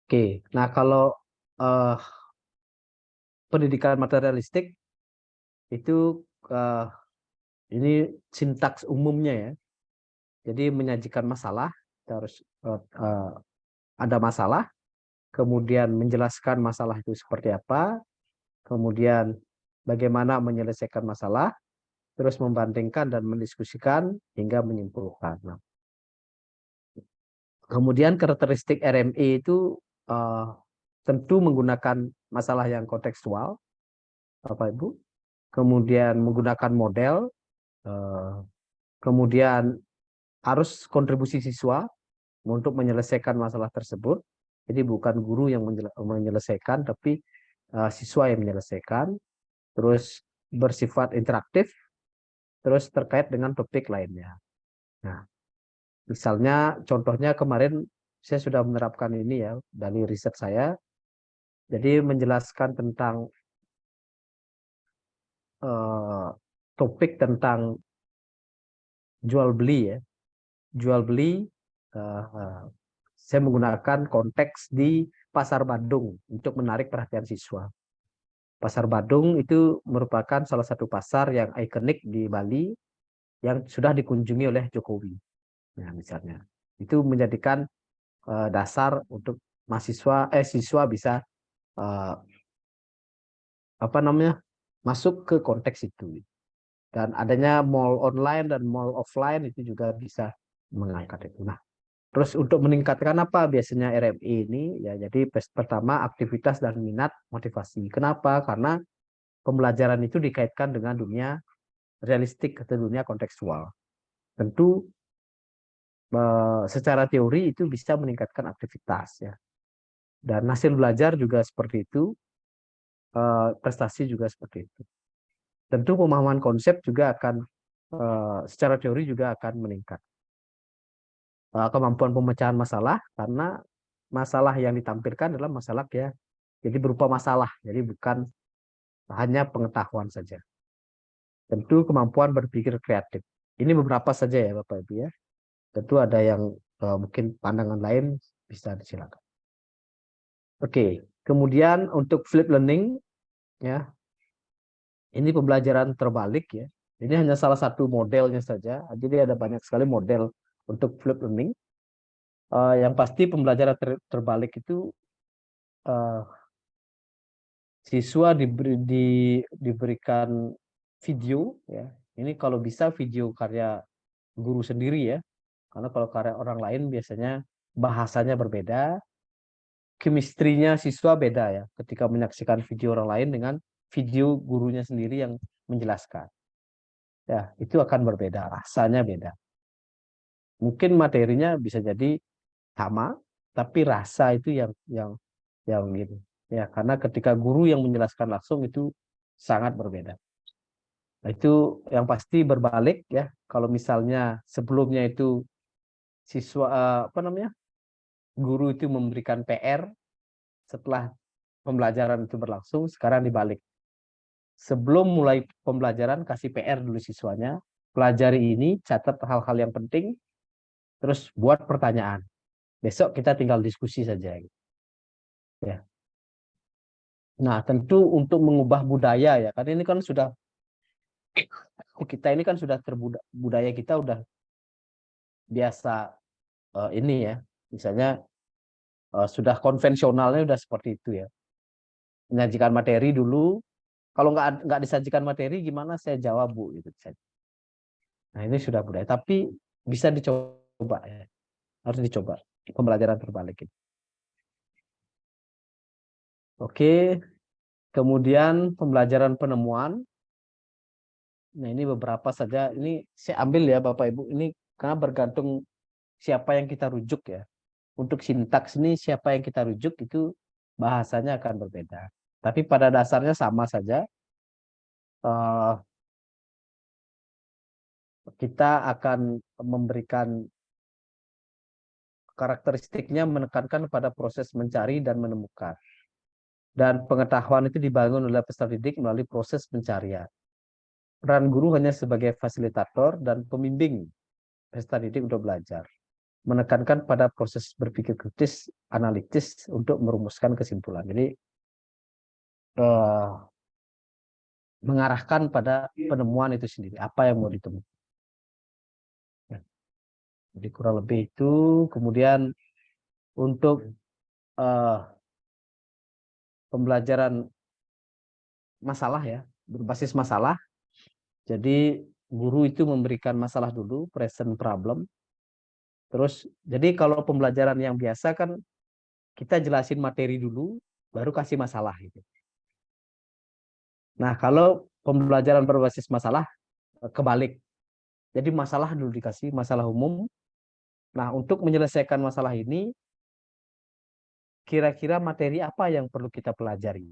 S3: Oke, nah kalau pendidikan materialistik itu ini sintaks umumnya ya. Jadi menyajikan masalah, harus ada masalah, kemudian menjelaskan masalah itu seperti apa, kemudian bagaimana menyelesaikan masalah, terus membandingkan dan mendiskusikan hingga menyimpulkan. Nah, kemudian karakteristik RME itu tentu menggunakan masalah yang kontekstual, Bapak Ibu, kemudian menggunakan model, kemudian harus kontribusi siswa untuk menyelesaikan masalah tersebut. Jadi bukan guru yang menyelesaikan, tapi siswa yang menyelesaikan. Terus bersifat interaktif, terus terkait dengan topik lainnya. Nah, misalnya contohnya kemarin saya sudah menerapkan ini ya dari riset saya. Jadi menjelaskan tentang topik tentang jual beli ya, jual beli saya menggunakan konteks di Pasar Badung untuk menarik perhatian siswa. Pasar Badung itu merupakan salah satu pasar yang ikonik di Bali yang sudah dikunjungi oleh Jokowi. Nah, misalnya itu menjadikan dasar untuk siswa bisa masuk ke konteks itu. Dan adanya mall online dan mall offline itu juga bisa mengangkat itu. Nah, terus untuk meningkatkan apa biasanya RMI ini ya, jadi pertama aktivitas dan minat motivasi. Kenapa? Karena pembelajaran itu dikaitkan dengan dunia realistik atau dunia kontekstual. Tentu secara teori itu bisa meningkatkan aktivitas ya. Dan hasil belajar juga seperti itu, prestasi juga seperti itu. Tentu pemahaman konsep juga akan secara teori juga akan meningkat. Kemampuan pemecahan masalah, karena masalah yang ditampilkan adalah masalah ya, jadi berupa masalah, jadi bukan hanya pengetahuan saja. Tentu kemampuan berpikir kreatif. Ini beberapa saja ya Bapak Ibu ya. Tentu ada yang mungkin pandangan lain bisa disilakan. Oke, kemudian untuk flip learning ya, ini pembelajaran terbalik ya. Ini hanya salah satu modelnya saja. Jadi ada banyak sekali model untuk flip learning. Yang pasti pembelajaran terbalik itu siswa diberikan video ya. Ini kalau bisa video karya guru sendiri ya. Karena kalau karya orang lain biasanya bahasanya berbeda, chemistry-nya siswa beda ya. Ketika menyaksikan video orang lain dengan video gurunya sendiri yang menjelaskan. Ya, itu akan berbeda, rasanya beda. Mungkin materinya bisa jadi sama, tapi rasa itu yang gitu. Ya, karena ketika guru yang menjelaskan langsung itu sangat berbeda. Nah, itu yang pasti berbalik ya. Kalau misalnya sebelumnya itu siswa guru itu memberikan PR setelah pembelajaran itu berlangsung, sekarang dibalik. Sebelum mulai pembelajaran kasih PR dulu siswanya, pelajari ini, catat hal-hal yang penting, terus buat pertanyaan. Besok kita tinggal diskusi saja. Ya. Nah, tentu untuk mengubah budaya ya, karena ini kan sudah budaya kita udah biasa ini ya, misalnya sudah konvensionalnya udah seperti itu ya. Menyajikan materi dulu, kalau nggak disajikan materi gimana saya jawab Bu gitu. Nah, ini sudah budaya, tapi bisa dicoba ya. Harus dicoba pembelajaran terbalik ini. Oke, kemudian pembelajaran penemuan. Nah, ini beberapa saja. Ini saya ambil ya Bapak Ibu. Ini karena bergantung siapa yang kita rujuk ya. Untuk sintaks ini siapa yang kita rujuk itu bahasanya akan berbeda. Tapi pada dasarnya sama saja. Kita akan memberikan karakteristiknya menekankan pada proses mencari dan menemukan. Dan pengetahuan itu dibangun oleh peserta didik melalui proses pencarian. Peran guru hanya sebagai fasilitator dan pembimbing peserta didik untuk belajar. Menekankan pada proses berpikir kritis, analitis untuk merumuskan kesimpulan. Jadi mengarahkan pada penemuan itu sendiri, apa yang mau ditemukan. Jadi kurang lebih itu. Kemudian untuk pembelajaran masalah ya, berbasis masalah. Jadi guru itu memberikan masalah dulu, present problem. Terus, jadi kalau pembelajaran yang biasa kan kita jelasin materi dulu, baru kasih masalah gitu. Nah, kalau pembelajaran berbasis masalah kebalik. Jadi masalah dulu dikasih, masalah umum. Nah, untuk menyelesaikan masalah ini, kira-kira materi apa yang perlu kita pelajari?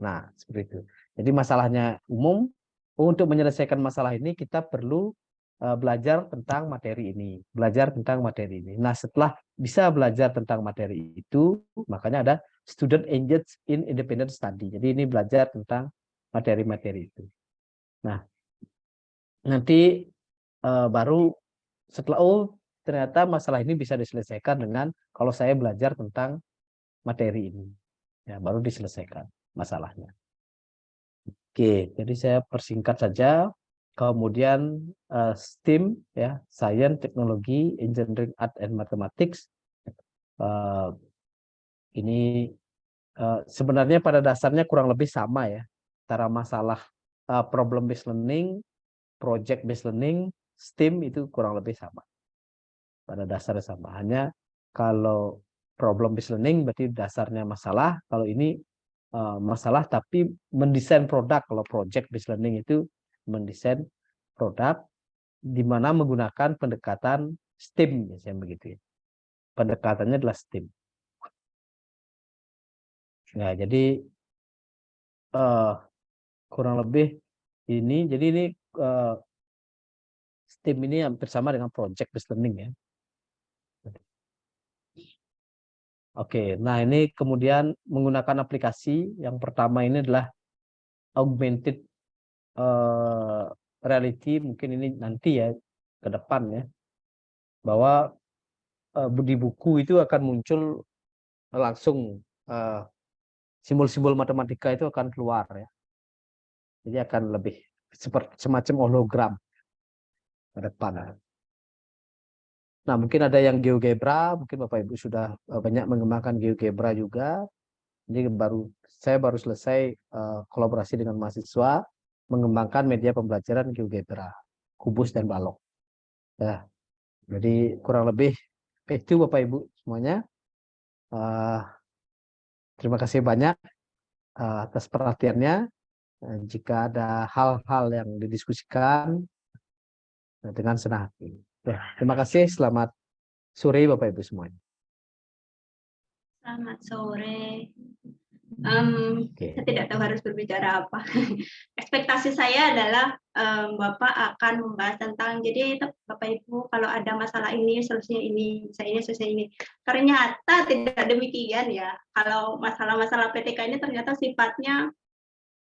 S3: Nah, seperti itu. Jadi masalahnya umum, untuk menyelesaikan masalah ini kita perlu belajar tentang materi ini, belajar tentang materi ini. Nah, setelah bisa belajar tentang materi itu, makanya ada student engaged in independent study. Jadi ini belajar tentang materi-materi itu. Nah, nanti baru setelah ternyata masalah ini bisa diselesaikan dengan kalau saya belajar tentang materi ini. Ya, baru diselesaikan masalahnya. Oke, jadi saya persingkat saja. Kemudian STEAM, ya, Science, Technology, Engineering, Art, and Mathematics. Ini sebenarnya pada dasarnya kurang lebih sama ya, antara masalah problem based learning, project based learning, STEAM itu kurang lebih sama. Pada dasarnya sama. Hanya kalau problem based learning berarti dasarnya masalah, kalau ini masalah tapi mendesain produk. Kalau project based learning itu mendesain produk di mana menggunakan pendekatan STEAM, misalnya begitu ya. Pendekatannya adalah STEAM. Nah, jadi kurang lebih ini, jadi ini STEAM ini hampir sama dengan project based learning ya. Oke, nah ini kemudian menggunakan aplikasi. Yang pertama ini adalah augmented reality, mungkin ini nanti ya ke depan ya, bahwa di buku itu akan muncul langsung simbol-simbol matematika itu akan keluar ya. Jadi akan lebih seperti semacam hologram ke depan. Nah, mungkin ada yang GeoGebra, mungkin Bapak Ibu sudah banyak mengembangkan GeoGebra juga. Jadi saya baru selesai kolaborasi dengan mahasiswa mengembangkan media pembelajaran GeoGebra, kubus dan balok. Ya, jadi kurang lebih itu Bapak Ibu semuanya. Terima kasih banyak atas perhatiannya. Jika ada hal-hal yang didiskusikan dengan senang hati. Terima kasih. Selamat sore Bapak Ibu semuanya.
S2: Selamat sore.
S3: Oke.
S2: Saya tidak tahu harus berbicara apa. Ekspektasi saya adalah Bapak akan membahas tentang, jadi Bapak Ibu kalau ada masalah ini, solusinya ini, solusinya ini. Ternyata tidak demikian ya. Kalau masalah-masalah PTK ini ternyata sifatnya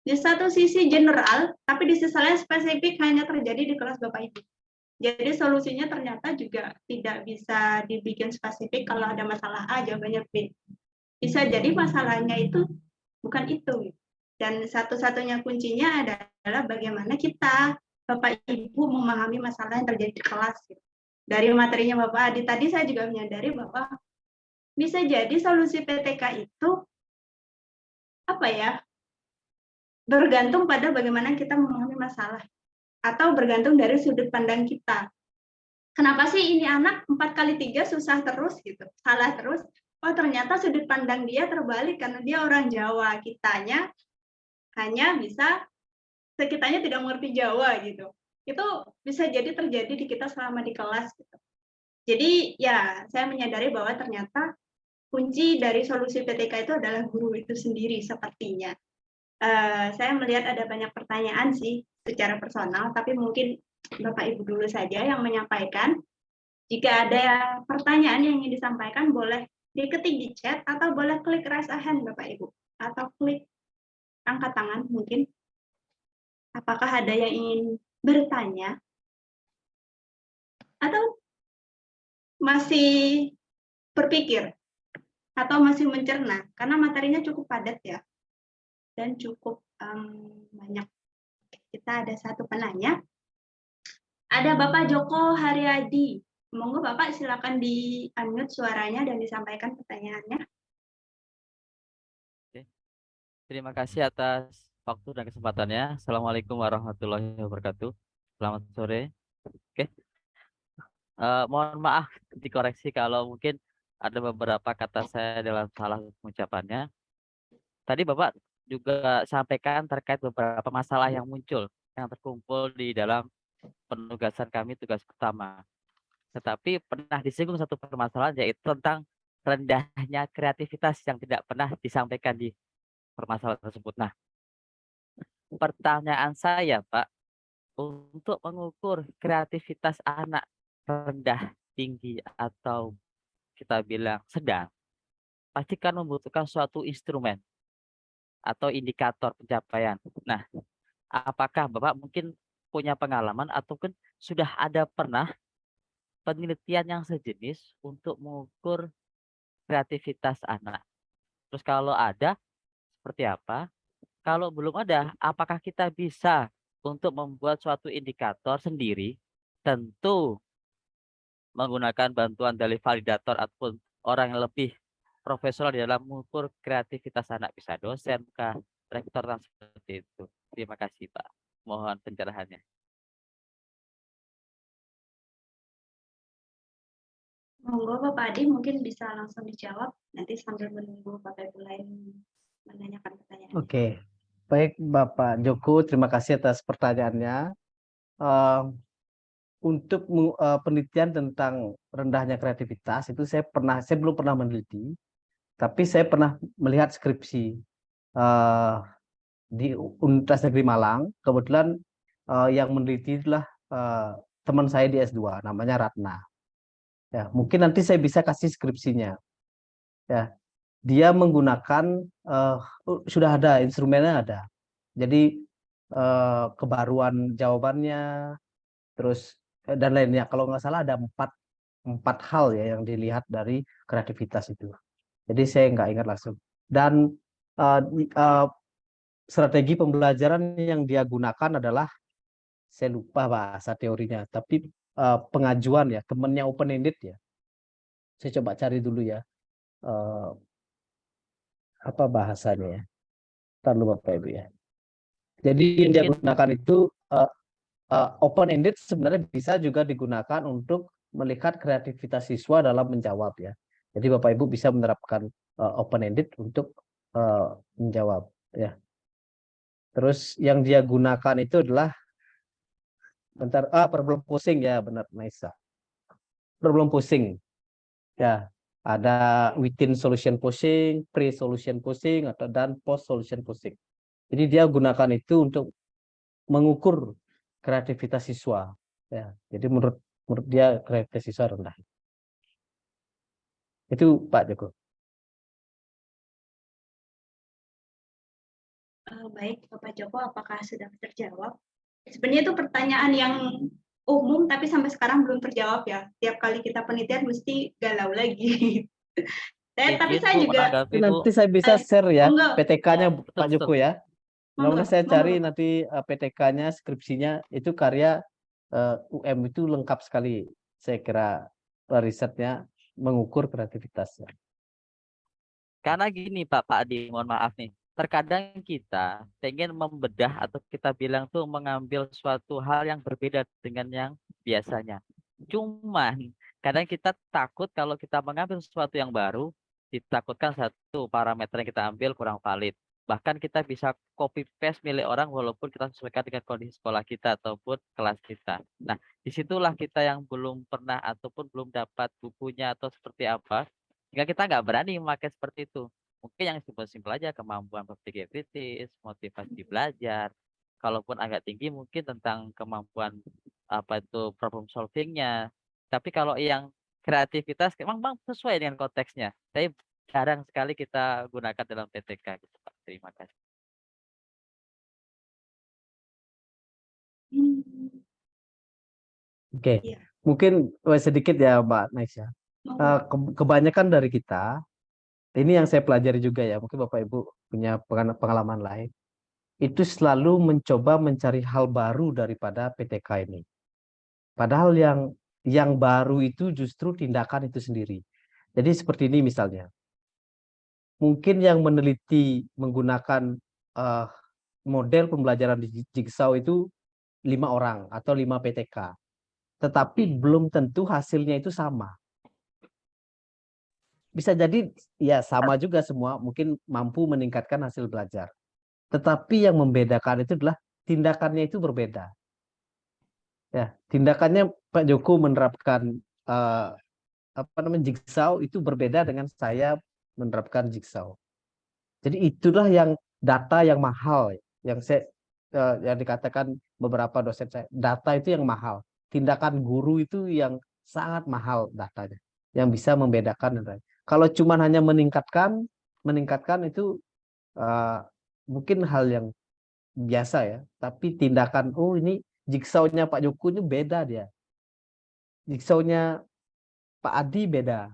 S2: di satu sisi general, tapi di sisi lain spesifik hanya terjadi di kelas Bapak Ibu. Jadi solusinya ternyata juga tidak bisa dibikin spesifik, kalau ada masalah A jawabannya B. Bisa jadi masalahnya itu bukan itu. Dan satu-satunya kuncinya adalah bagaimana kita, Bapak Ibu, memahami masalah yang terjadi di kelas. Dari materinya Bapak Adi tadi saya juga menyadari bahwa bisa jadi solusi PTK itu apa ya, bergantung pada bagaimana kita memahami masalah, atau bergantung dari sudut pandang kita. Kenapa sih ini anak 4 kali 3 susah terus gitu, salah terus? Oh ternyata sudut pandang dia terbalik karena dia orang Jawa, kitanya hanya bisa, sekitarnya tidak mengerti Jawa gitu. Itu bisa jadi terjadi di kita selama di kelas gitu. Jadi ya saya menyadari bahwa ternyata kunci dari solusi PTK itu adalah guru itu sendiri sepertinya. Saya melihat ada banyak pertanyaan sih secara personal, tapi mungkin Bapak Ibu dulu saja yang menyampaikan. Jika ada pertanyaan yang ingin disampaikan, boleh diketik di chat atau boleh klik raise a hand Bapak Ibu, atau klik angkat tangan mungkin. Apakah ada yang ingin bertanya? Atau masih berpikir? Atau masih mencerna? Karena materinya cukup padat ya. Dan cukup banyak. Kita ada satu penanya. Ada Bapak Joko Haryadi. Monggo Bapak silakan di-unmute suaranya dan disampaikan pertanyaannya.
S5: Oke. Terima kasih atas waktu dan kesempatannya. Assalamualaikum warahmatullahi wabarakatuh. Selamat sore. Oke. Mohon maaf dikoreksi kalau mungkin ada beberapa kata saya dalam salah pengucapannya. Tadi Bapak juga sampaikan terkait beberapa masalah yang muncul, yang terkumpul di dalam penugasan kami tugas pertama. Tetapi pernah disinggung satu permasalahan, yaitu tentang rendahnya kreativitas yang tidak pernah disampaikan di permasalahan tersebut. Nah, pertanyaan saya, Pak, untuk mengukur kreativitas anak rendah, tinggi, atau kita bilang sedang, pasti kan membutuhkan suatu instrumen atau indikator pencapaian. Nah, apakah Bapak mungkin punya pengalaman ataupun sudah ada pernah penelitian yang sejenis untuk mengukur kreativitas anak? Terus kalau ada, seperti apa? Kalau belum ada, apakah kita bisa untuk membuat suatu indikator sendiri? Tentu menggunakan bantuan dari validator ataupun orang yang lebih profesional di dalam mengukur kreativitas anak, bisa dosen kah, rektor dan seperti itu. Terima kasih Pak. Mohon pencerahannya.
S2: Monggo Bapak Adi mungkin bisa langsung dijawab nanti sambil menunggu Bapak Ibu lain menanyakan pertanyaan.
S3: Oke, baik Bapak Joko, terima kasih atas pertanyaannya. Eh, untuk penelitian tentang rendahnya kreativitas itu saya belum pernah meneliti, tapi saya pernah melihat skripsi eh, di Universitas Negeri Malang. Kebetulan yang meneliti adalah teman saya di S2, namanya Ratna. Ya, mungkin nanti saya bisa kasih skripsinya. Ya, dia menggunakan sudah ada instrumennya ada. Jadi kebaruan jawabannya, terus dan lainnya. Kalau nggak salah ada empat hal ya yang dilihat dari kreativitas itu. Jadi saya nggak ingat langsung. Dan uh, strategi pembelajaran yang dia gunakan adalah, saya lupa bahasa teorinya, tapi pengajuan ya, temennya open-ended ya. Saya coba cari dulu ya, uh, apa bahasanya ya. Ntar dulu Bapak Ibu ya. Jadi yang dia
S5: Mungkin
S3: gunakan itu open-ended sebenarnya bisa juga digunakan untuk melihat kreativitas siswa dalam menjawab ya. Jadi Bapak Ibu bisa menerapkan open-ended untuk menjawab ya. Terus yang dia gunakan itu adalah problem posing ya, benar Naisa. Problem posing ya. Ada within solution posing, pre-solution posing atau dan post solution posing. Jadi dia gunakan itu untuk mengukur kreativitas siswa ya. Jadi menurut dia kreativitas siswa rendah. Itu Pak Joko.
S2: Baik Bapak Joko, apakah sudah terjawab? Sebenarnya itu pertanyaan yang umum tapi sampai sekarang belum terjawab ya. Tiap kali kita penelitian mesti galau lagi. Tapi
S5: izin
S2: saya
S5: Bu
S2: juga
S5: menanggapi Bu.
S3: Nanti saya bisa share ya
S2: monggo,
S3: PTK-nya
S5: Betul
S3: Pak
S5: betul.
S3: Joko ya.
S2: monggo,
S3: Boleh saya
S2: monggo,
S3: cari
S2: Bapak.
S3: nanti PTK-nya, skripsinya itu karya UM itu lengkap sekali. Saya kira risetnya mengukur kreativitasnya.
S5: Karena gini Pak Adi, mohon maaf nih. Terkadang kita pengen membedah atau kita bilang tuh mengambil suatu hal yang berbeda dengan yang biasanya. Cuman kadang kita takut kalau kita mengambil sesuatu yang baru, ditakutkan satu parameter yang kita ambil kurang valid. Bahkan kita bisa copy paste milik orang walaupun kita sesuaikan dengan kondisi sekolah kita ataupun kelas kita. Nah, disitulah kita yang belum pernah ataupun belum dapat bukunya atau seperti apa, sehingga kita nggak berani memakai seperti itu. Mungkin yang simpel-simpel aja, kemampuan berpikir kritis, motivasi belajar. Kalaupun agak tinggi mungkin tentang kemampuan apa itu problem solvingnya. Tapi kalau yang kreativitas memang sesuai dengan konteksnya. Tapi jarang sekali kita gunakan dalam PTK gitu, Pak. Terima kasih.
S2: Hmm,
S3: Oke,
S2: Iya,
S3: mungkin sedikit ya Mbak Naisya.
S2: monggo.
S3: Kebanyakan dari kita, ini yang saya pelajari juga ya, mungkin Bapak Ibu punya pengalaman lain, itu selalu mencoba mencari hal baru daripada PTK ini. Padahal yang baru itu justru tindakan itu sendiri. Jadi seperti ini misalnya, mungkin yang meneliti menggunakan uh, model pembelajaran di Jigsaw itu 5 orang atau 5 PTK, tetapi belum tentu hasilnya itu sama. Bisa jadi ya sama juga semua, mungkin mampu meningkatkan hasil belajar. Tetapi yang membedakan itu adalah tindakannya itu berbeda. Ya, tindakannya Pak Joko menerapkan jigsaw itu berbeda dengan saya menerapkan jigsaw. Jadi itulah yang data yang mahal, yang yang dikatakan beberapa dosen saya, data itu yang mahal. Tindakan guru itu yang sangat mahal datanya, yang bisa membedakan. Kalau cuma hanya meningkatkan itu mungkin hal yang biasa ya, tapi tindakan ini jigsaw-nya Pak Joko ini beda dia. Jigsaw-nya Pak Adi beda,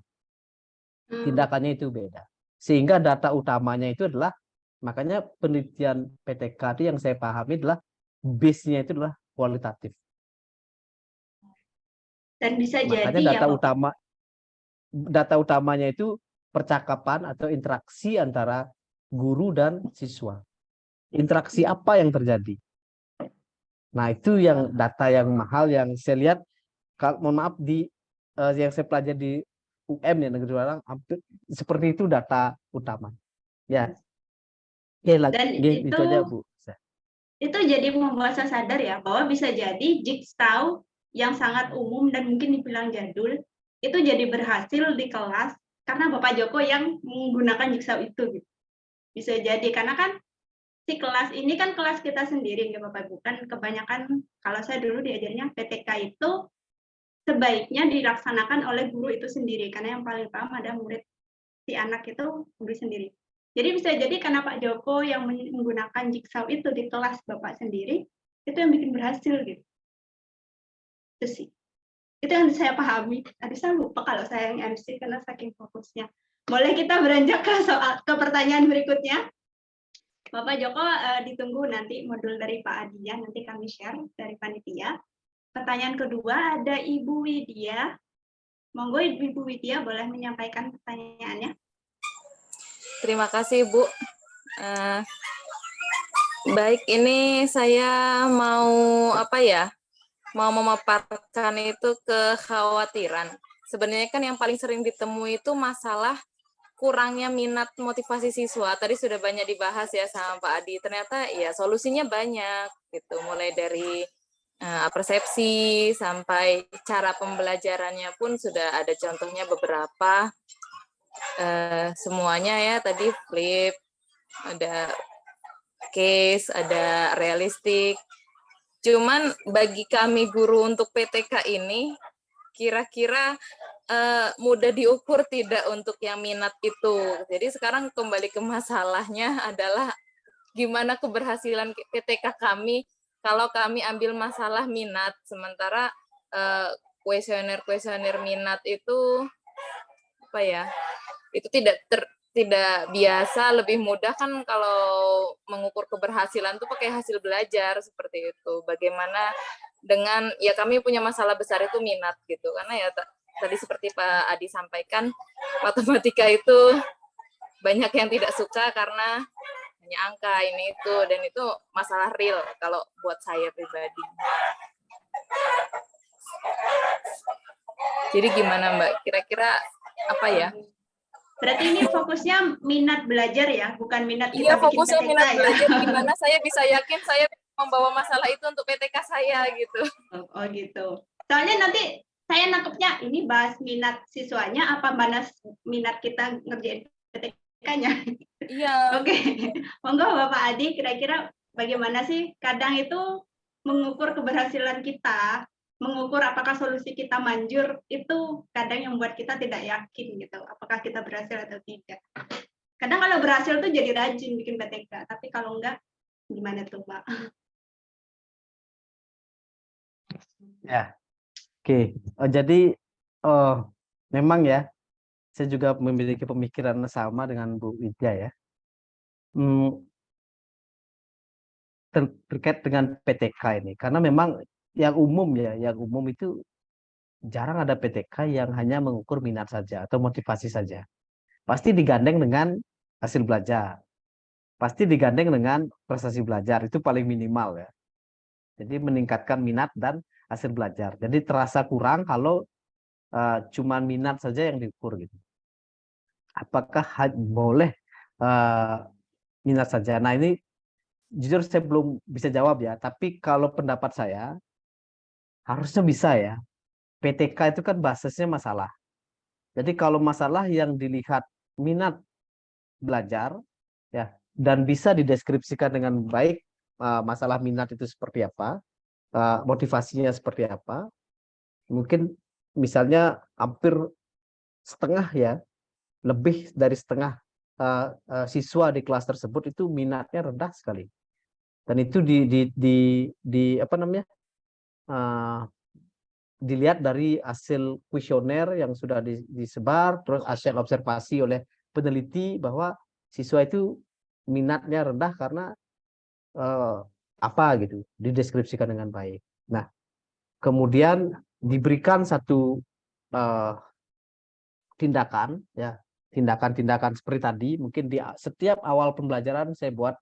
S2: Hmm.
S3: tindakannya itu beda. Sehingga data utamanya itu adalah, makanya penelitian PTK itu yang saya pahami adalah base-nya itu adalah kualitatif.
S2: Dan bisa
S3: Makanya
S2: jadi ya Bapak.
S3: data utamanya itu percakapan atau interaksi antara guru dan siswa. Interaksi apa yang terjadi? Nah, itu yang data yang mahal yang saya lihat, mohon maaf, yang saya pelajari di UM ya, Negeri Warang, hampir seperti itu data utama. Ya, oke,
S2: Dan
S3: itu aja Bu.
S2: itu jadi membuat saya sadar ya bahwa bisa jadi jigsaw yang sangat umum dan mungkin dibilang jadul itu jadi berhasil di kelas karena Bapak Joko yang menggunakan jigsaw itu gitu. Bisa jadi karena kan si kelas ini kan kelas kita sendiri ya Bapak Ibu, kan kebanyakan kalau saya dulu diajarnya PTK itu sebaiknya dilaksanakan oleh guru itu sendiri karena yang paling paham ada murid si anak itu guru sendiri. Jadi bisa jadi karena Pak Joko yang menggunakan jigsaw itu di kelas Bapak sendiri, itu yang bikin berhasil gitu. Itu sih. Itu yang saya pahami. Tadi saya lupa kalau saya yang MC karena saking fokusnya. Boleh kita beranjak ke pertanyaan berikutnya? Bapak Joko ditunggu nanti modul dari Pak Adia, nanti kami share dari panitia. Pertanyaan kedua ada Ibu Widya. Monggo Ibu Widya boleh menyampaikan pertanyaannya.
S6: Terima kasih, Bu. Baik, ini saya mau mau memaparkan itu kekhawatiran. Sebenarnya kan yang paling sering ditemui itu masalah kurangnya minat motivasi siswa. Tadi sudah banyak dibahas ya sama Pak Adi. Ternyata ya solusinya banyak gitu, mulai dari persepsi sampai cara pembelajarannya pun sudah ada contohnya beberapa. Semuanya ya tadi flip, ada case, ada realistik. Cuman bagi kami guru untuk PTK ini kira-kira mudah diukur tidak untuk yang minat itu. Jadi sekarang kembali ke masalahnya adalah gimana keberhasilan PTK kami kalau kami ambil masalah minat, sementara kuesioner minat itu itu tidak biasa, lebih mudah kan kalau mengukur keberhasilan tuh pakai hasil belajar seperti itu. Bagaimana dengan ya kami punya masalah besar itu minat gitu, karena ya tadi seperti Pak Adi sampaikan, matematika itu banyak yang tidak suka karena hanya angka ini itu, dan itu masalah real kalau buat saya pribadi. Jadi gimana Mbak, kira-kira apa ya?
S2: Berarti ini fokusnya minat belajar ya, bukan minat kita
S6: Iya,
S2: bikin
S6: fokusnya
S2: PTK
S6: minat
S2: ya.
S6: belajar. Gimana saya bisa yakin saya membawa masalah itu untuk PTK saya gitu.
S2: Oh gitu. Soalnya nanti saya nangkepnya ini bahas minat siswanya apa bahas minat kita ngerjain PTK-nya.
S6: Iya.
S2: Oke. Monggo Bapak Adi, kira-kira bagaimana sih kadang itu mengukur keberhasilan kita, mengukur apakah solusi kita manjur, itu kadang yang membuat kita tidak yakin gitu, apakah kita berhasil atau tidak. Kadang kalau berhasil tuh jadi rajin bikin PTK, tapi kalau enggak, gimana tuh Pak?
S3: Ya, oke. Jadi memang ya, saya juga memiliki pemikiran sama dengan Bu Widya ya. Terkait dengan PTK ini, karena memang yang umum itu jarang ada PTK yang hanya mengukur minat saja atau motivasi saja. Pasti digandeng dengan hasil belajar, pasti digandeng dengan prestasi belajar, itu paling minimal ya. Jadi meningkatkan minat dan hasil belajar. Jadi terasa kurang kalau cuma minat saja yang diukur gitu. Apakah boleh minat saja? Nah ini jujur saya belum bisa jawab ya, tapi kalau pendapat saya harusnya bisa ya. PTK itu kan basisnya masalah. Jadi kalau masalah yang dilihat minat belajar ya, dan bisa dideskripsikan dengan baik, masalah minat itu seperti apa, motivasinya seperti apa, mungkin misalnya hampir setengah ya, lebih dari setengah siswa di kelas tersebut itu minatnya rendah sekali, dan itu di apa namanya, dilihat dari hasil kuesioner yang sudah disebar, terus hasil observasi oleh peneliti bahwa siswa itu minatnya rendah karena apa gitu, dideskripsikan dengan baik. Nah, kemudian diberikan satu tindakan, ya, tindakan-tindakan seperti tadi. Mungkin di setiap awal pembelajaran saya buat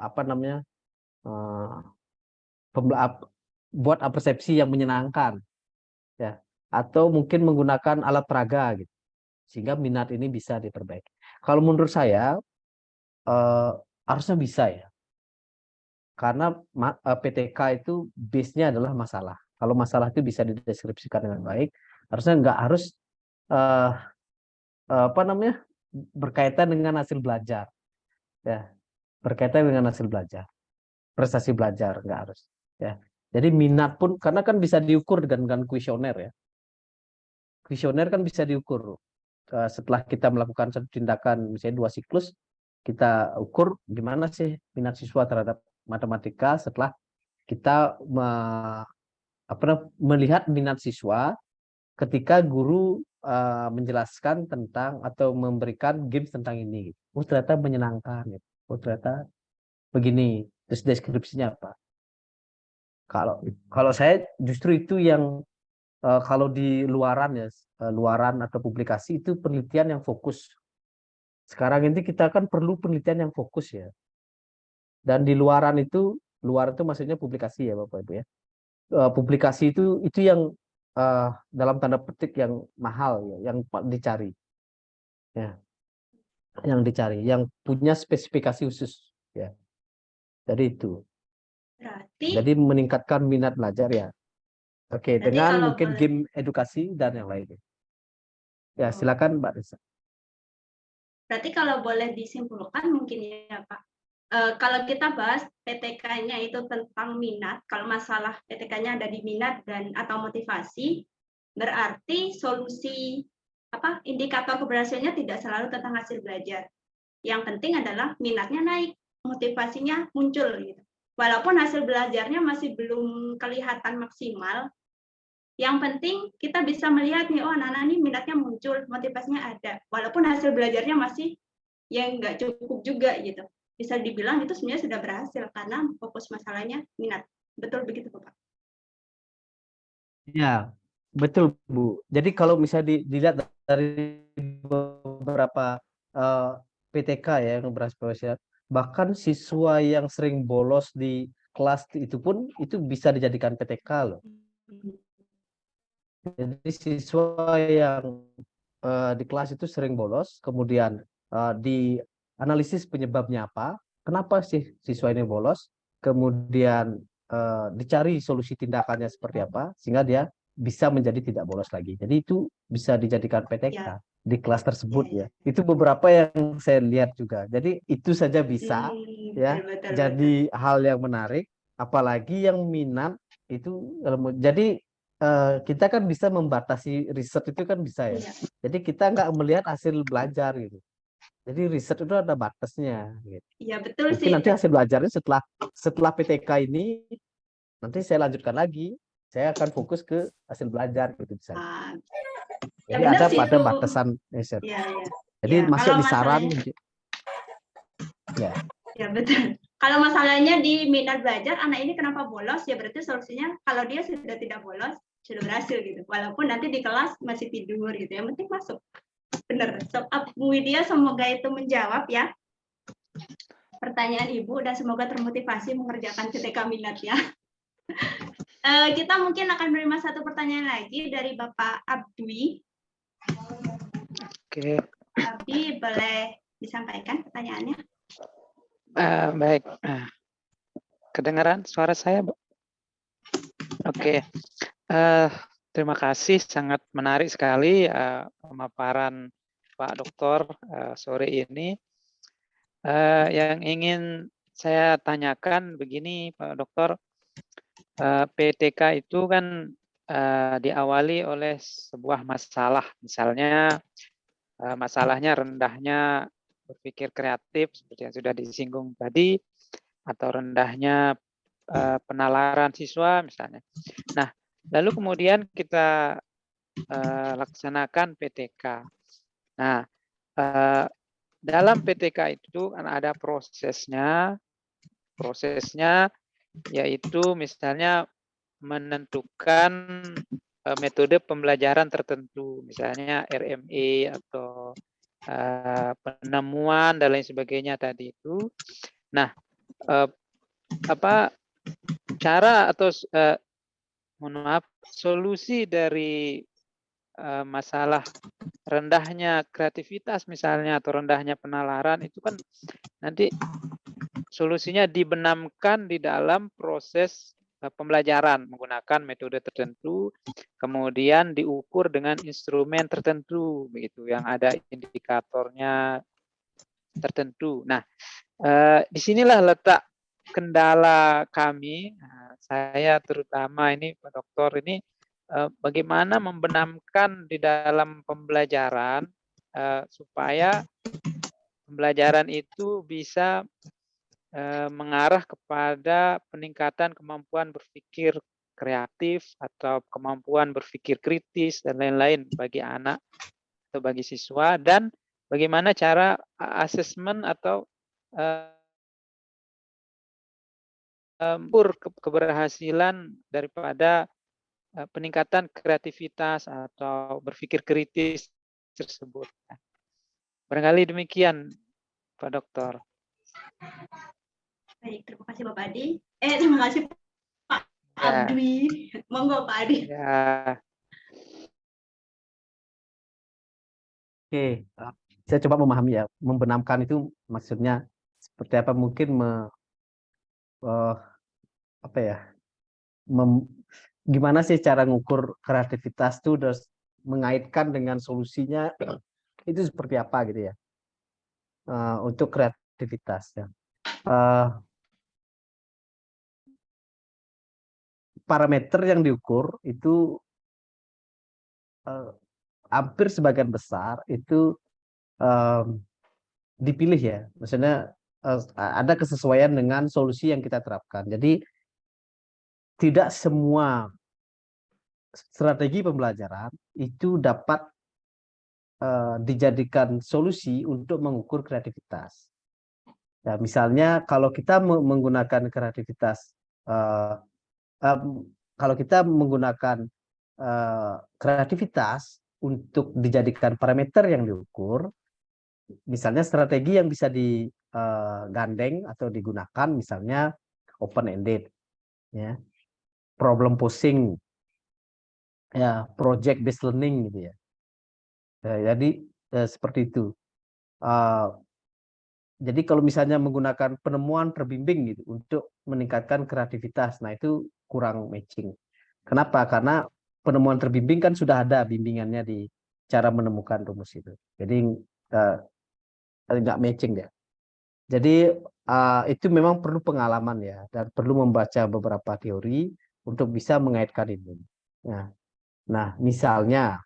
S3: apa namanya, buat persepsi yang menyenangkan, ya, atau mungkin menggunakan alat peraga gitu, sehingga minat ini bisa diperbaiki. Kalau menurut saya harusnya bisa ya, karena PTK itu base-nya adalah masalah. Kalau masalah itu bisa dideskripsikan dengan baik, harusnya nggak harus apa namanya, berkaitan dengan hasil belajar, ya, berkaitan dengan hasil belajar, prestasi belajar nggak harus, ya. Jadi minat pun, karena kan bisa diukur dengan kuesioner ya. Kuesioner kan bisa diukur. Setelah kita melakukan satu tindakan, misalnya 2 siklus, kita ukur gimana sih minat siswa terhadap matematika setelah kita melihat minat siswa ketika guru menjelaskan tentang atau memberikan games tentang ini. Oh, ternyata menyenangkan. Oh, ternyata begini. Terus deskripsinya apa? Kalau saya justru itu yang kalau di luaran ya, luaran atau publikasi itu penelitian yang fokus. Sekarang ini kita kan perlu penelitian yang fokus ya. Dan di luaran itu, luar itu maksudnya publikasi ya Bapak Ibu ya. Publikasi itu yang dalam tanda petik yang mahal ya, yang dicari. Ya, yang dicari, yang punya spesifikasi khusus ya. Jadi itu.
S2: Berarti
S3: Jadi meningkatkan minat belajar ya. Oke,
S2: berarti
S3: dengan
S2: kalau
S3: mungkin
S2: boleh
S3: game edukasi dan yang lainnya. Ya, silakan Mbak Risa.
S2: berarti kalau boleh disimpulkan mungkin ya Pak. Kalau kita bahas PTK-nya itu tentang minat, kalau masalah PTK-nya ada di minat dan atau motivasi, berarti solusi indikator keberhasilannya tidak selalu tentang hasil belajar. Yang penting adalah minatnya naik, motivasinya muncul gitu. Walaupun hasil belajarnya masih belum kelihatan maksimal, yang penting kita bisa melihat nih, oh anak-anak ini minatnya muncul, motivasinya ada. Walaupun hasil belajarnya masih yang nggak cukup juga gitu. Bisa dibilang itu sebenarnya sudah berhasil karena fokus masalahnya minat. Betul begitu Pak?
S3: Ya, betul Bu. Jadi kalau misalnya dilihat dari beberapa PTK ya yang berhasil, bahkan siswa yang sering bolos di kelas itu pun itu bisa dijadikan PTK loh. Jadi siswa yang di kelas itu sering bolos, kemudian dianalisis penyebabnya apa, kenapa sih siswa ini bolos, kemudian dicari solusi tindakannya seperti apa, sehingga dia bisa menjadi tidak bolos lagi. Jadi itu bisa dijadikan PTK
S2: Ya.
S3: di kelas tersebut
S2: Ya,
S3: ya. Itu beberapa yang saya lihat juga. Jadi itu saja bisa ya
S2: betul.
S3: jadi hal yang menarik, apalagi yang minat itu. Jadi kita kan bisa membatasi riset itu kan bisa ya.
S2: Iya.
S3: Jadi kita nggak melihat hasil belajar gitu. Jadi riset itu ada batasnya. Gitu.
S2: Iya betul
S3: Mungkin
S2: sih.
S3: nanti hasil belajarnya setelah PTK ini nanti saya lanjutkan lagi. Saya akan fokus ke hasil belajar gitu bisa.
S2: Ya
S3: Jadi
S2: benar
S3: ada
S2: sih
S3: pada
S2: itu.
S3: batasan riset.
S2: Ya.
S3: Jadi
S2: Ya,
S3: masuk
S2: kalau
S3: di saran.
S2: Ya. Ya betul. Kalau masalahnya di minat belajar, anak ini kenapa bolos? Ya berarti solusinya kalau dia sudah tidak bolos, sudah berhasil gitu. Walaupun nanti di kelas masih tidur gitu. Yang penting masuk. Benar. Bu Widya, semoga itu menjawab ya pertanyaan Ibu dan semoga termotivasi mengerjakan PTK minatnya. Kita mungkin akan menerima satu pertanyaan lagi dari Bapak Abdwi.
S7: Oke.
S2: Abdi, boleh disampaikan pertanyaannya?
S7: Baik. Kedengaran suara saya, Bu? Oke. Terima kasih, sangat menarik sekali pemaparan Pak Doktor sore ini. Yang ingin saya tanyakan begini, Pak Doktor, PTK itu kan diawali oleh sebuah masalah, misalnya masalahnya rendahnya berpikir kreatif seperti yang sudah disinggung tadi, atau rendahnya penalaran siswa misalnya. Nah, Lalu kemudian kita laksanakan PTK. Nah, dalam PTK itu kan ada prosesnya. Prosesnya yaitu misalnya menentukan metode pembelajaran tertentu, misalnya RME atau penemuan dan lain sebagainya tadi itu. Nah, cara atau mohon maaf, solusi dari masalah rendahnya kreativitas misalnya atau rendahnya penalaran itu kan nanti solusinya dibenamkan di dalam proses pembelajaran menggunakan metode tertentu, kemudian diukur dengan instrumen tertentu, begitu yang ada indikatornya tertentu. Nah, disinilah letak kendala kami. Saya terutama ini Pak Dokter ini bagaimana membenamkan di dalam pembelajaran supaya pembelajaran itu bisa mengarah kepada peningkatan kemampuan berpikir kreatif atau kemampuan berpikir kritis dan lain-lain bagi anak atau bagi siswa, dan bagaimana cara asesmen atau mengukur keberhasilan daripada peningkatan kreativitas atau berpikir kritis tersebut. Barangkali demikian, Pak Dokter.
S2: Baik, terima kasih Bapak Adi. Terima kasih Pak Abdwi. Monggo Pak Adi.
S7: Ya,
S3: Oke, saya coba memahami ya, membenamkan itu maksudnya seperti apa, mungkin apa ya, gimana sih cara ngukur kreativitas itu, terus mengaitkan dengan solusinya itu seperti apa gitu ya, untuk kreativitas ya. Parameter yang diukur itu hampir sebagian besar itu dipilih ya, maksudnya ada kesesuaian dengan solusi yang kita terapkan. Jadi tidak semua strategi pembelajaran itu dapat dijadikan solusi untuk mengukur kreativitas. Ya, misalnya kalau kita menggunakan kreativitas, kalau kita menggunakan kreativitas untuk dijadikan parameter yang diukur, misalnya strategi yang bisa digandeng atau digunakan, misalnya open ended, ya, problem posing, ya, project based learning gitu ya. Jadi seperti itu. Jadi kalau misalnya menggunakan penemuan terbimbing gitu untuk meningkatkan kreativitas, nah itu kurang matching. Kenapa? Karena penemuan terbimbing kan sudah ada bimbingannya di cara menemukan rumus itu. Jadi nggak matching ya. Jadi itu memang perlu pengalaman ya, dan perlu membaca beberapa teori untuk bisa mengaitkan ini. Nah, misalnya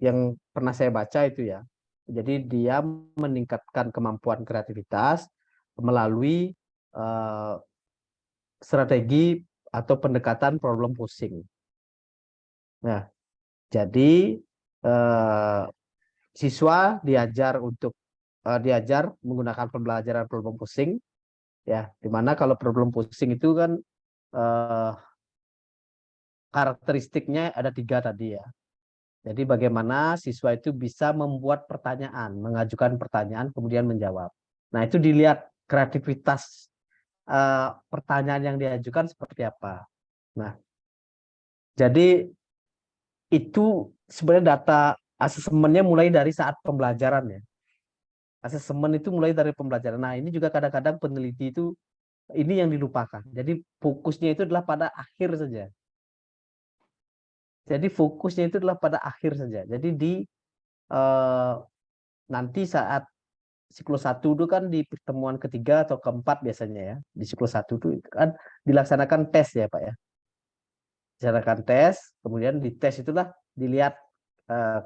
S3: yang pernah saya baca itu ya, jadi dia meningkatkan kemampuan kreativitas melalui strategi atau pendekatan problem posing. Nah, jadi siswa diajar menggunakan pembelajaran problem posing, ya, dimana kalau problem posing itu kan karakteristiknya ada 3 tadi ya. Jadi bagaimana siswa itu bisa membuat pertanyaan, mengajukan pertanyaan, kemudian menjawab. Nah, itu dilihat kreativitas pertanyaan yang diajukan seperti apa. Nah, jadi itu sebenarnya data asesmennya mulai dari saat pembelajaran ya. Asesmen itu mulai dari pembelajaran. Nah, ini juga kadang-kadang peneliti itu ini yang dilupakan. Jadi fokusnya itu adalah pada akhir saja. Jadi fokusnya itu adalah pada akhir saja. Jadi nanti saat siklus 1 itu kan di pertemuan ketiga atau keempat biasanya ya. Di siklus 1 itu kan dilaksanakan tes ya Pak ya. Dilaksanakan tes, kemudian di tes itulah dilihat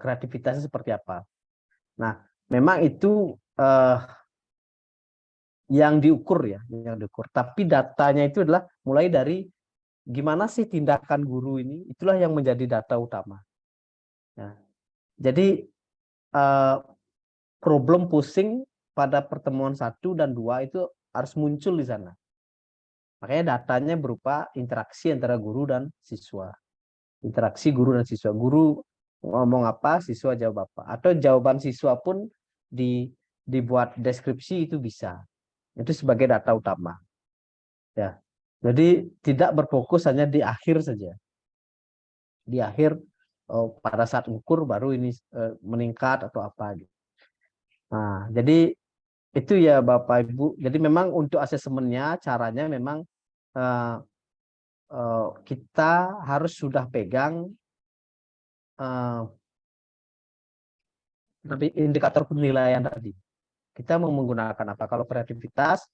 S3: kreativitasnya seperti apa. Nah, memang itu yang diukur ya, yang diukur. Tapi datanya itu adalah mulai dari gimana sih tindakan guru ini? Itulah yang menjadi data utama. Nah, jadi problem pusing pada pertemuan 1 dan 2 itu harus muncul di sana. Makanya datanya berupa interaksi antara guru dan siswa. Interaksi guru dan siswa. Guru ngomong apa, siswa jawab apa. Atau jawaban siswa pun dibuat deskripsi itu bisa. Itu sebagai data utama. Ya. Jadi tidak berfokus hanya di akhir saja. Di akhir pada saat ukur baru ini meningkat atau apa gitu. Nah, jadi itu ya Bapak Ibu. Jadi memang untuk asesmennya caranya memang kita harus sudah pegang indikator penilaian tadi. Kita mau menggunakan apa? Kalau kreativitas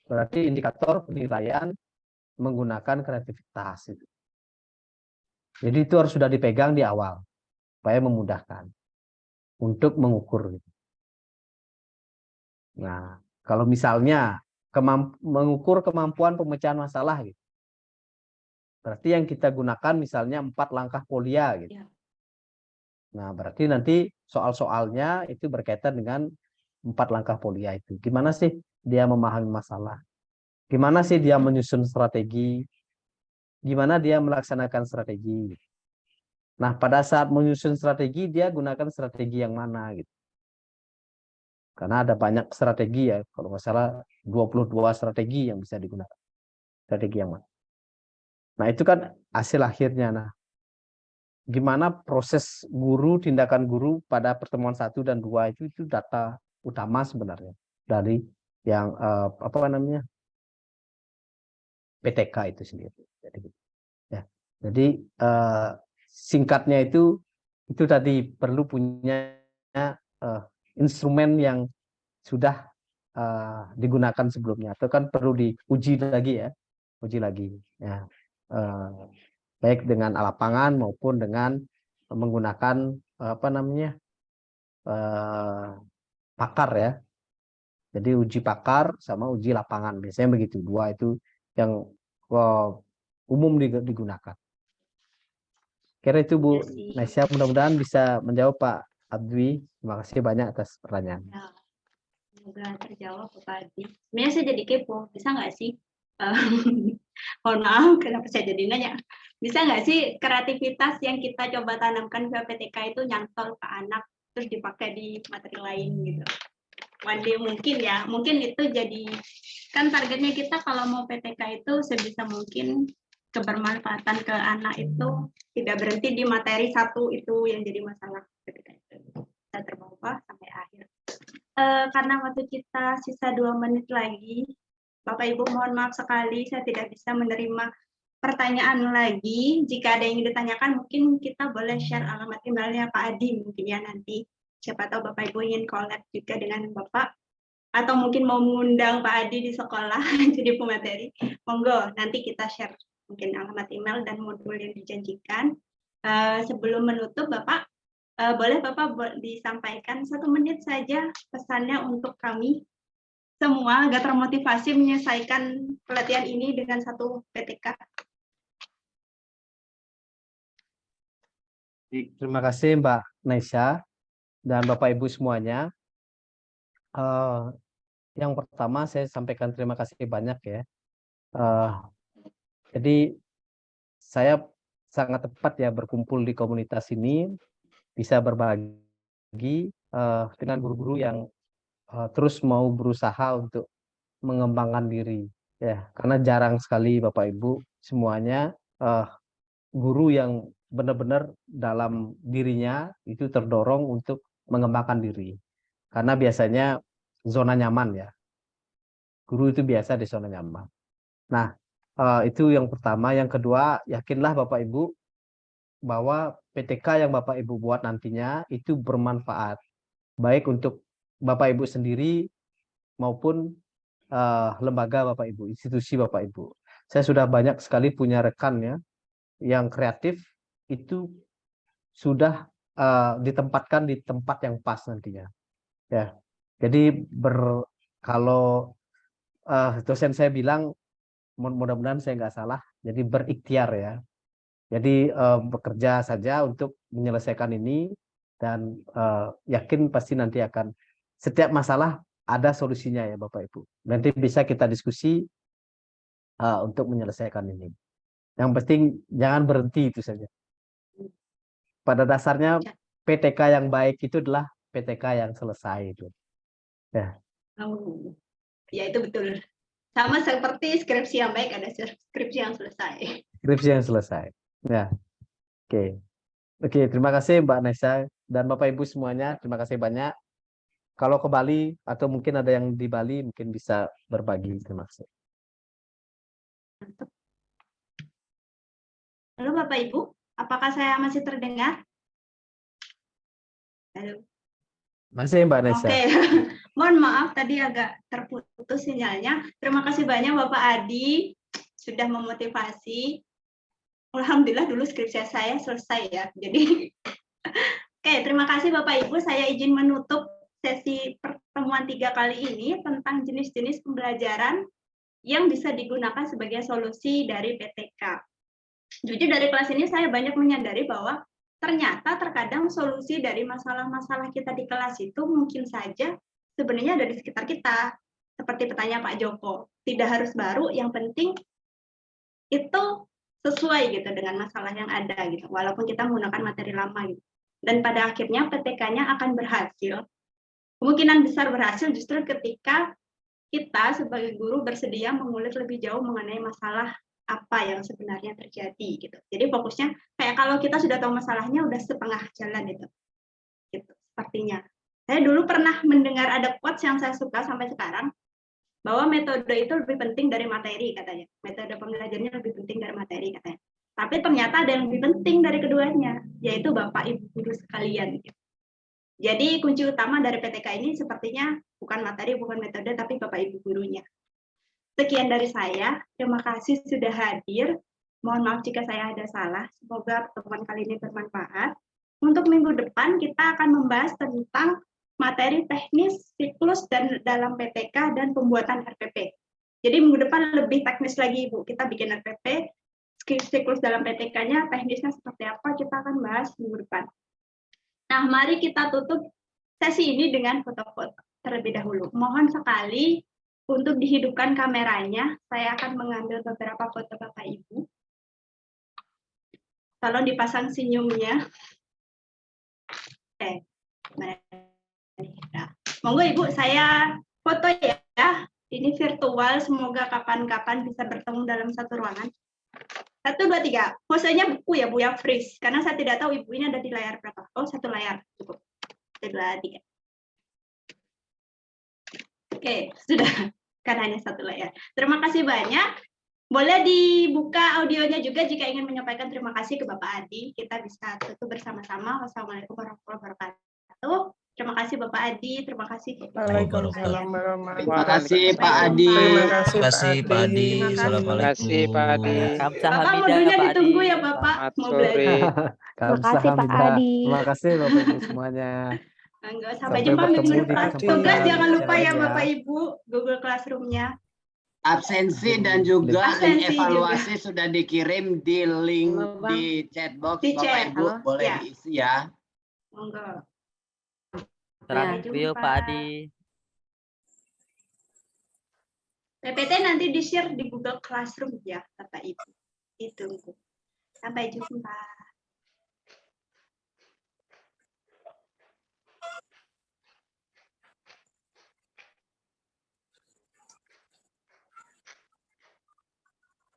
S3: berarti indikator penilaian menggunakan kreativitas itu. Jadi itu harus sudah dipegang di awal supaya memudahkan untuk mengukur. Nah, kalau misalnya mengukur kemampuan pemecahan masalah gitu. Berarti yang kita gunakan misalnya 4 langkah Polya gitu.
S2: Ya.
S3: Nah, berarti nanti soal-soalnya itu berkaitan dengan 4 langkah Polya itu. Gimana sih dia memahami masalah? Gimana sih dia menyusun strategi? Gimana dia melaksanakan strategi? Nah, pada saat menyusun strategi dia gunakan strategi yang mana gitu. Karena ada banyak strategi ya, kalau nggak salah 22 strategi yang bisa digunakan. Strategi yang mana? Nah, itu kan hasil akhirnya. Nah, gimana proses guru, tindakan guru pada pertemuan 1 dan 2 itu data utama sebenarnya dari yang PTK itu sendiri. Jadi singkatnya itu tadi perlu punya instrumen yang sudah digunakan sebelumnya atau kan perlu diuji lagi ya, ya, baik dengan lapangan maupun dengan menggunakan pakar ya. Jadi uji pakar sama uji lapangan biasanya begitu, 2 itu yang umum digunakan. Kira itu Bu Naisya, mudah-mudahan bisa menjawab Pak Adwi. Terima kasih banyak atas pertanyaan.
S2: Ya, semoga terjawab Pak Adi. Sebenarnya saya jadi kepo, bisa nggak sih? Mohon maaf, kenapa saya jadi nanya? Bisa nggak sih kreativitas yang kita coba tanamkan ke PTK itu nyantol ke anak, terus dipakai di materi lain gitu? One day mungkin ya, mungkin itu jadi, kan targetnya kita kalau mau PTK itu sebisa mungkin kebermanfaatan ke anak itu tidak berhenti di materi 1 itu yang jadi masalah ketika itu kita terbawa sampai akhir. Karena waktu kita sisa 2 menit lagi, Bapak Ibu mohon maaf sekali saya tidak bisa menerima pertanyaan lagi. Jika ada yang ingin ditanyakan mungkin kita boleh share alamat emailnya Pak Adi mungkin ya nanti. Siapa tahu Bapak Ibu ingin collab juga dengan Bapak atau mungkin mau mengundang Pak Adi di sekolah jadi pemateri. Monggo nanti kita share mungkin alamat email dan modul yang dijanjikan. Sebelum menutup Bapak, boleh Bapak disampaikan 1 menit saja pesannya untuk kami semua agar termotivasi menyelesaikan pelatihan ini dengan 1 PTK.
S3: Terima kasih Mbak Naisya dan Bapak Ibu semuanya. Yang pertama saya sampaikan terima kasih banyak ya. Jadi saya sangat tepat ya berkumpul di komunitas ini, bisa berbagi dengan guru-guru yang terus mau berusaha untuk mengembangkan diri ya, karena jarang sekali Bapak Ibu semuanya guru yang benar-benar dalam dirinya itu terdorong untuk mengembangkan diri, karena biasanya zona nyaman ya, guru itu biasa di zona nyaman. Nah, itu yang pertama. Yang kedua, yakinlah Bapak Ibu bahwa PTK yang Bapak Ibu buat nantinya itu bermanfaat baik untuk Bapak Ibu sendiri maupun lembaga Bapak Ibu, institusi Bapak Ibu. Saya sudah banyak sekali punya rekan ya yang kreatif itu sudah ditempatkan di tempat yang pas nantinya. Ya, jadi kalau dosen saya bilang, mudah-mudahan saya nggak salah, Jadi berikhtiar ya. Jadi bekerja saja untuk menyelesaikan ini dan yakin pasti nanti akan setiap masalah ada solusinya ya Bapak Ibu. Nanti bisa kita diskusi untuk menyelesaikan ini. Yang penting jangan berhenti itu saja. Pada dasarnya PTK yang baik itu adalah PTK yang selesai itu. Ya.
S2: Oh, ya itu betul. Sama seperti skripsi yang baik ada skripsi yang selesai.
S3: Skripsi yang selesai. Ya. Oke. Oke, terima kasih Mbak Nesa dan Bapak Ibu semuanya. Terima kasih banyak. Kalau ke Bali atau mungkin ada yang di Bali mungkin bisa berbagi. Terima kasih.
S2: Halo Bapak Ibu, apakah saya masih terdengar? Halo.
S3: Masih Mbak Nesa.
S2: Oke, mohon maaf tadi agak terputus sinyalnya. Terima kasih banyak Bapak Adi sudah memotivasi. Alhamdulillah dulu skripsi saya selesai ya. Jadi, oke, terima kasih Bapak Ibu. Saya izin menutup sesi pertemuan 3 kali ini tentang jenis-jenis pembelajaran yang bisa digunakan sebagai solusi dari PTK. Jujur dari kelas ini saya banyak menyadari bahwa ternyata terkadang solusi dari masalah-masalah kita di kelas itu mungkin saja sebenarnya ada di sekitar kita. Seperti pertanyaan Pak Joko, tidak harus baru, yang penting itu sesuai gitu dengan masalah yang ada gitu. Walaupun kita menggunakan materi lama gitu. Dan pada akhirnya PTK-nya akan berhasil. Kemungkinan besar berhasil justru ketika kita sebagai guru bersedia mengulik lebih jauh mengenai masalah apa yang sebenarnya terjadi gitu. Jadi fokusnya kayak kalau kita sudah tahu masalahnya udah setengah jalan itu. Gitu sepertinya. Saya dulu pernah mendengar ada quotes yang saya suka sampai sekarang bahwa metode itu lebih penting dari materi katanya. Metode pembelajarannya lebih penting dari materi katanya. Tapi ternyata ada yang lebih penting dari keduanya, yaitu Bapak Ibu guru sekalian gitu. Jadi kunci utama dari PTK ini sepertinya bukan materi, bukan metode, tapi Bapak Ibu gurunya. Sekian dari saya, terima kasih sudah hadir. Mohon maaf jika saya ada salah, semoga pertemuan kali ini bermanfaat. Untuk minggu depan kita akan membahas tentang materi teknis, siklus dan dalam PTK dan pembuatan RPP. Jadi minggu depan lebih teknis lagi Ibu, kita bikin RPP, siklus dalam PTK-nya, teknisnya seperti apa, kita akan bahas minggu depan. Nah, mari kita tutup sesi ini dengan foto-foto terlebih dahulu. Mohon sekali untuk dihidupkan kameranya, saya akan mengambil beberapa foto Bapak Ibu. Tolong dipasang senyumnya. Nah, monggo Ibu, saya foto ya. Ini virtual, semoga kapan-kapan bisa bertemu dalam satu ruangan. 1, 2, 3. Posenya buku ya Bu, yang freeze. Karena saya tidak tahu Ibu ini ada di layar berapa. Oh, 1 layar. Cukup. 1, 2, 3. Oke, sudah. Kan hanya 1 layar. Terima kasih banyak. Boleh dibuka audionya juga jika ingin menyampaikan terima kasih ke Bapak Adi. Kita bisa tutup bersama-sama. Wassalamualaikum warahmatullahi wabarakatuh. Terima kasih Bapak Adi. Terima kasih.
S8: Waalaikumsalam
S4: Terima kasih Pak Adi.
S8: Terima kasih
S9: Terima kasih Pak Adi.
S2: Terima kasih.
S7: Terima kasih Pak Adi.
S2: Bapak modulnya ditunggu ya Bapak.
S7: Selamat
S2: Mau
S7: sore.
S2: belajar.
S3: Kamsahamnida. Terima kasih Bapak Ibu semuanya.
S2: Sampai
S3: Sampai
S2: jumpa minggu
S3: bertemu di
S2: depan.
S3: kesempatan
S2: Tugas jangan lupa ya
S3: lainnya.
S2: Bapak Ibu. Google Classroom-nya.
S4: Absensi dan juga link
S2: Absensi
S4: evaluasi sudah dikirim di link di chat box.
S2: Di
S4: Bapak
S2: chat.
S4: Ibu boleh
S2: Ya.
S4: diisi ya.
S2: Monggo.
S5: Terakhir
S2: Sampai jumpa.
S5: Pak Adi.
S2: PPT nanti di-share di Google Classroom ya, Bapak Ibu. Ditunggu. Sampai jumpa.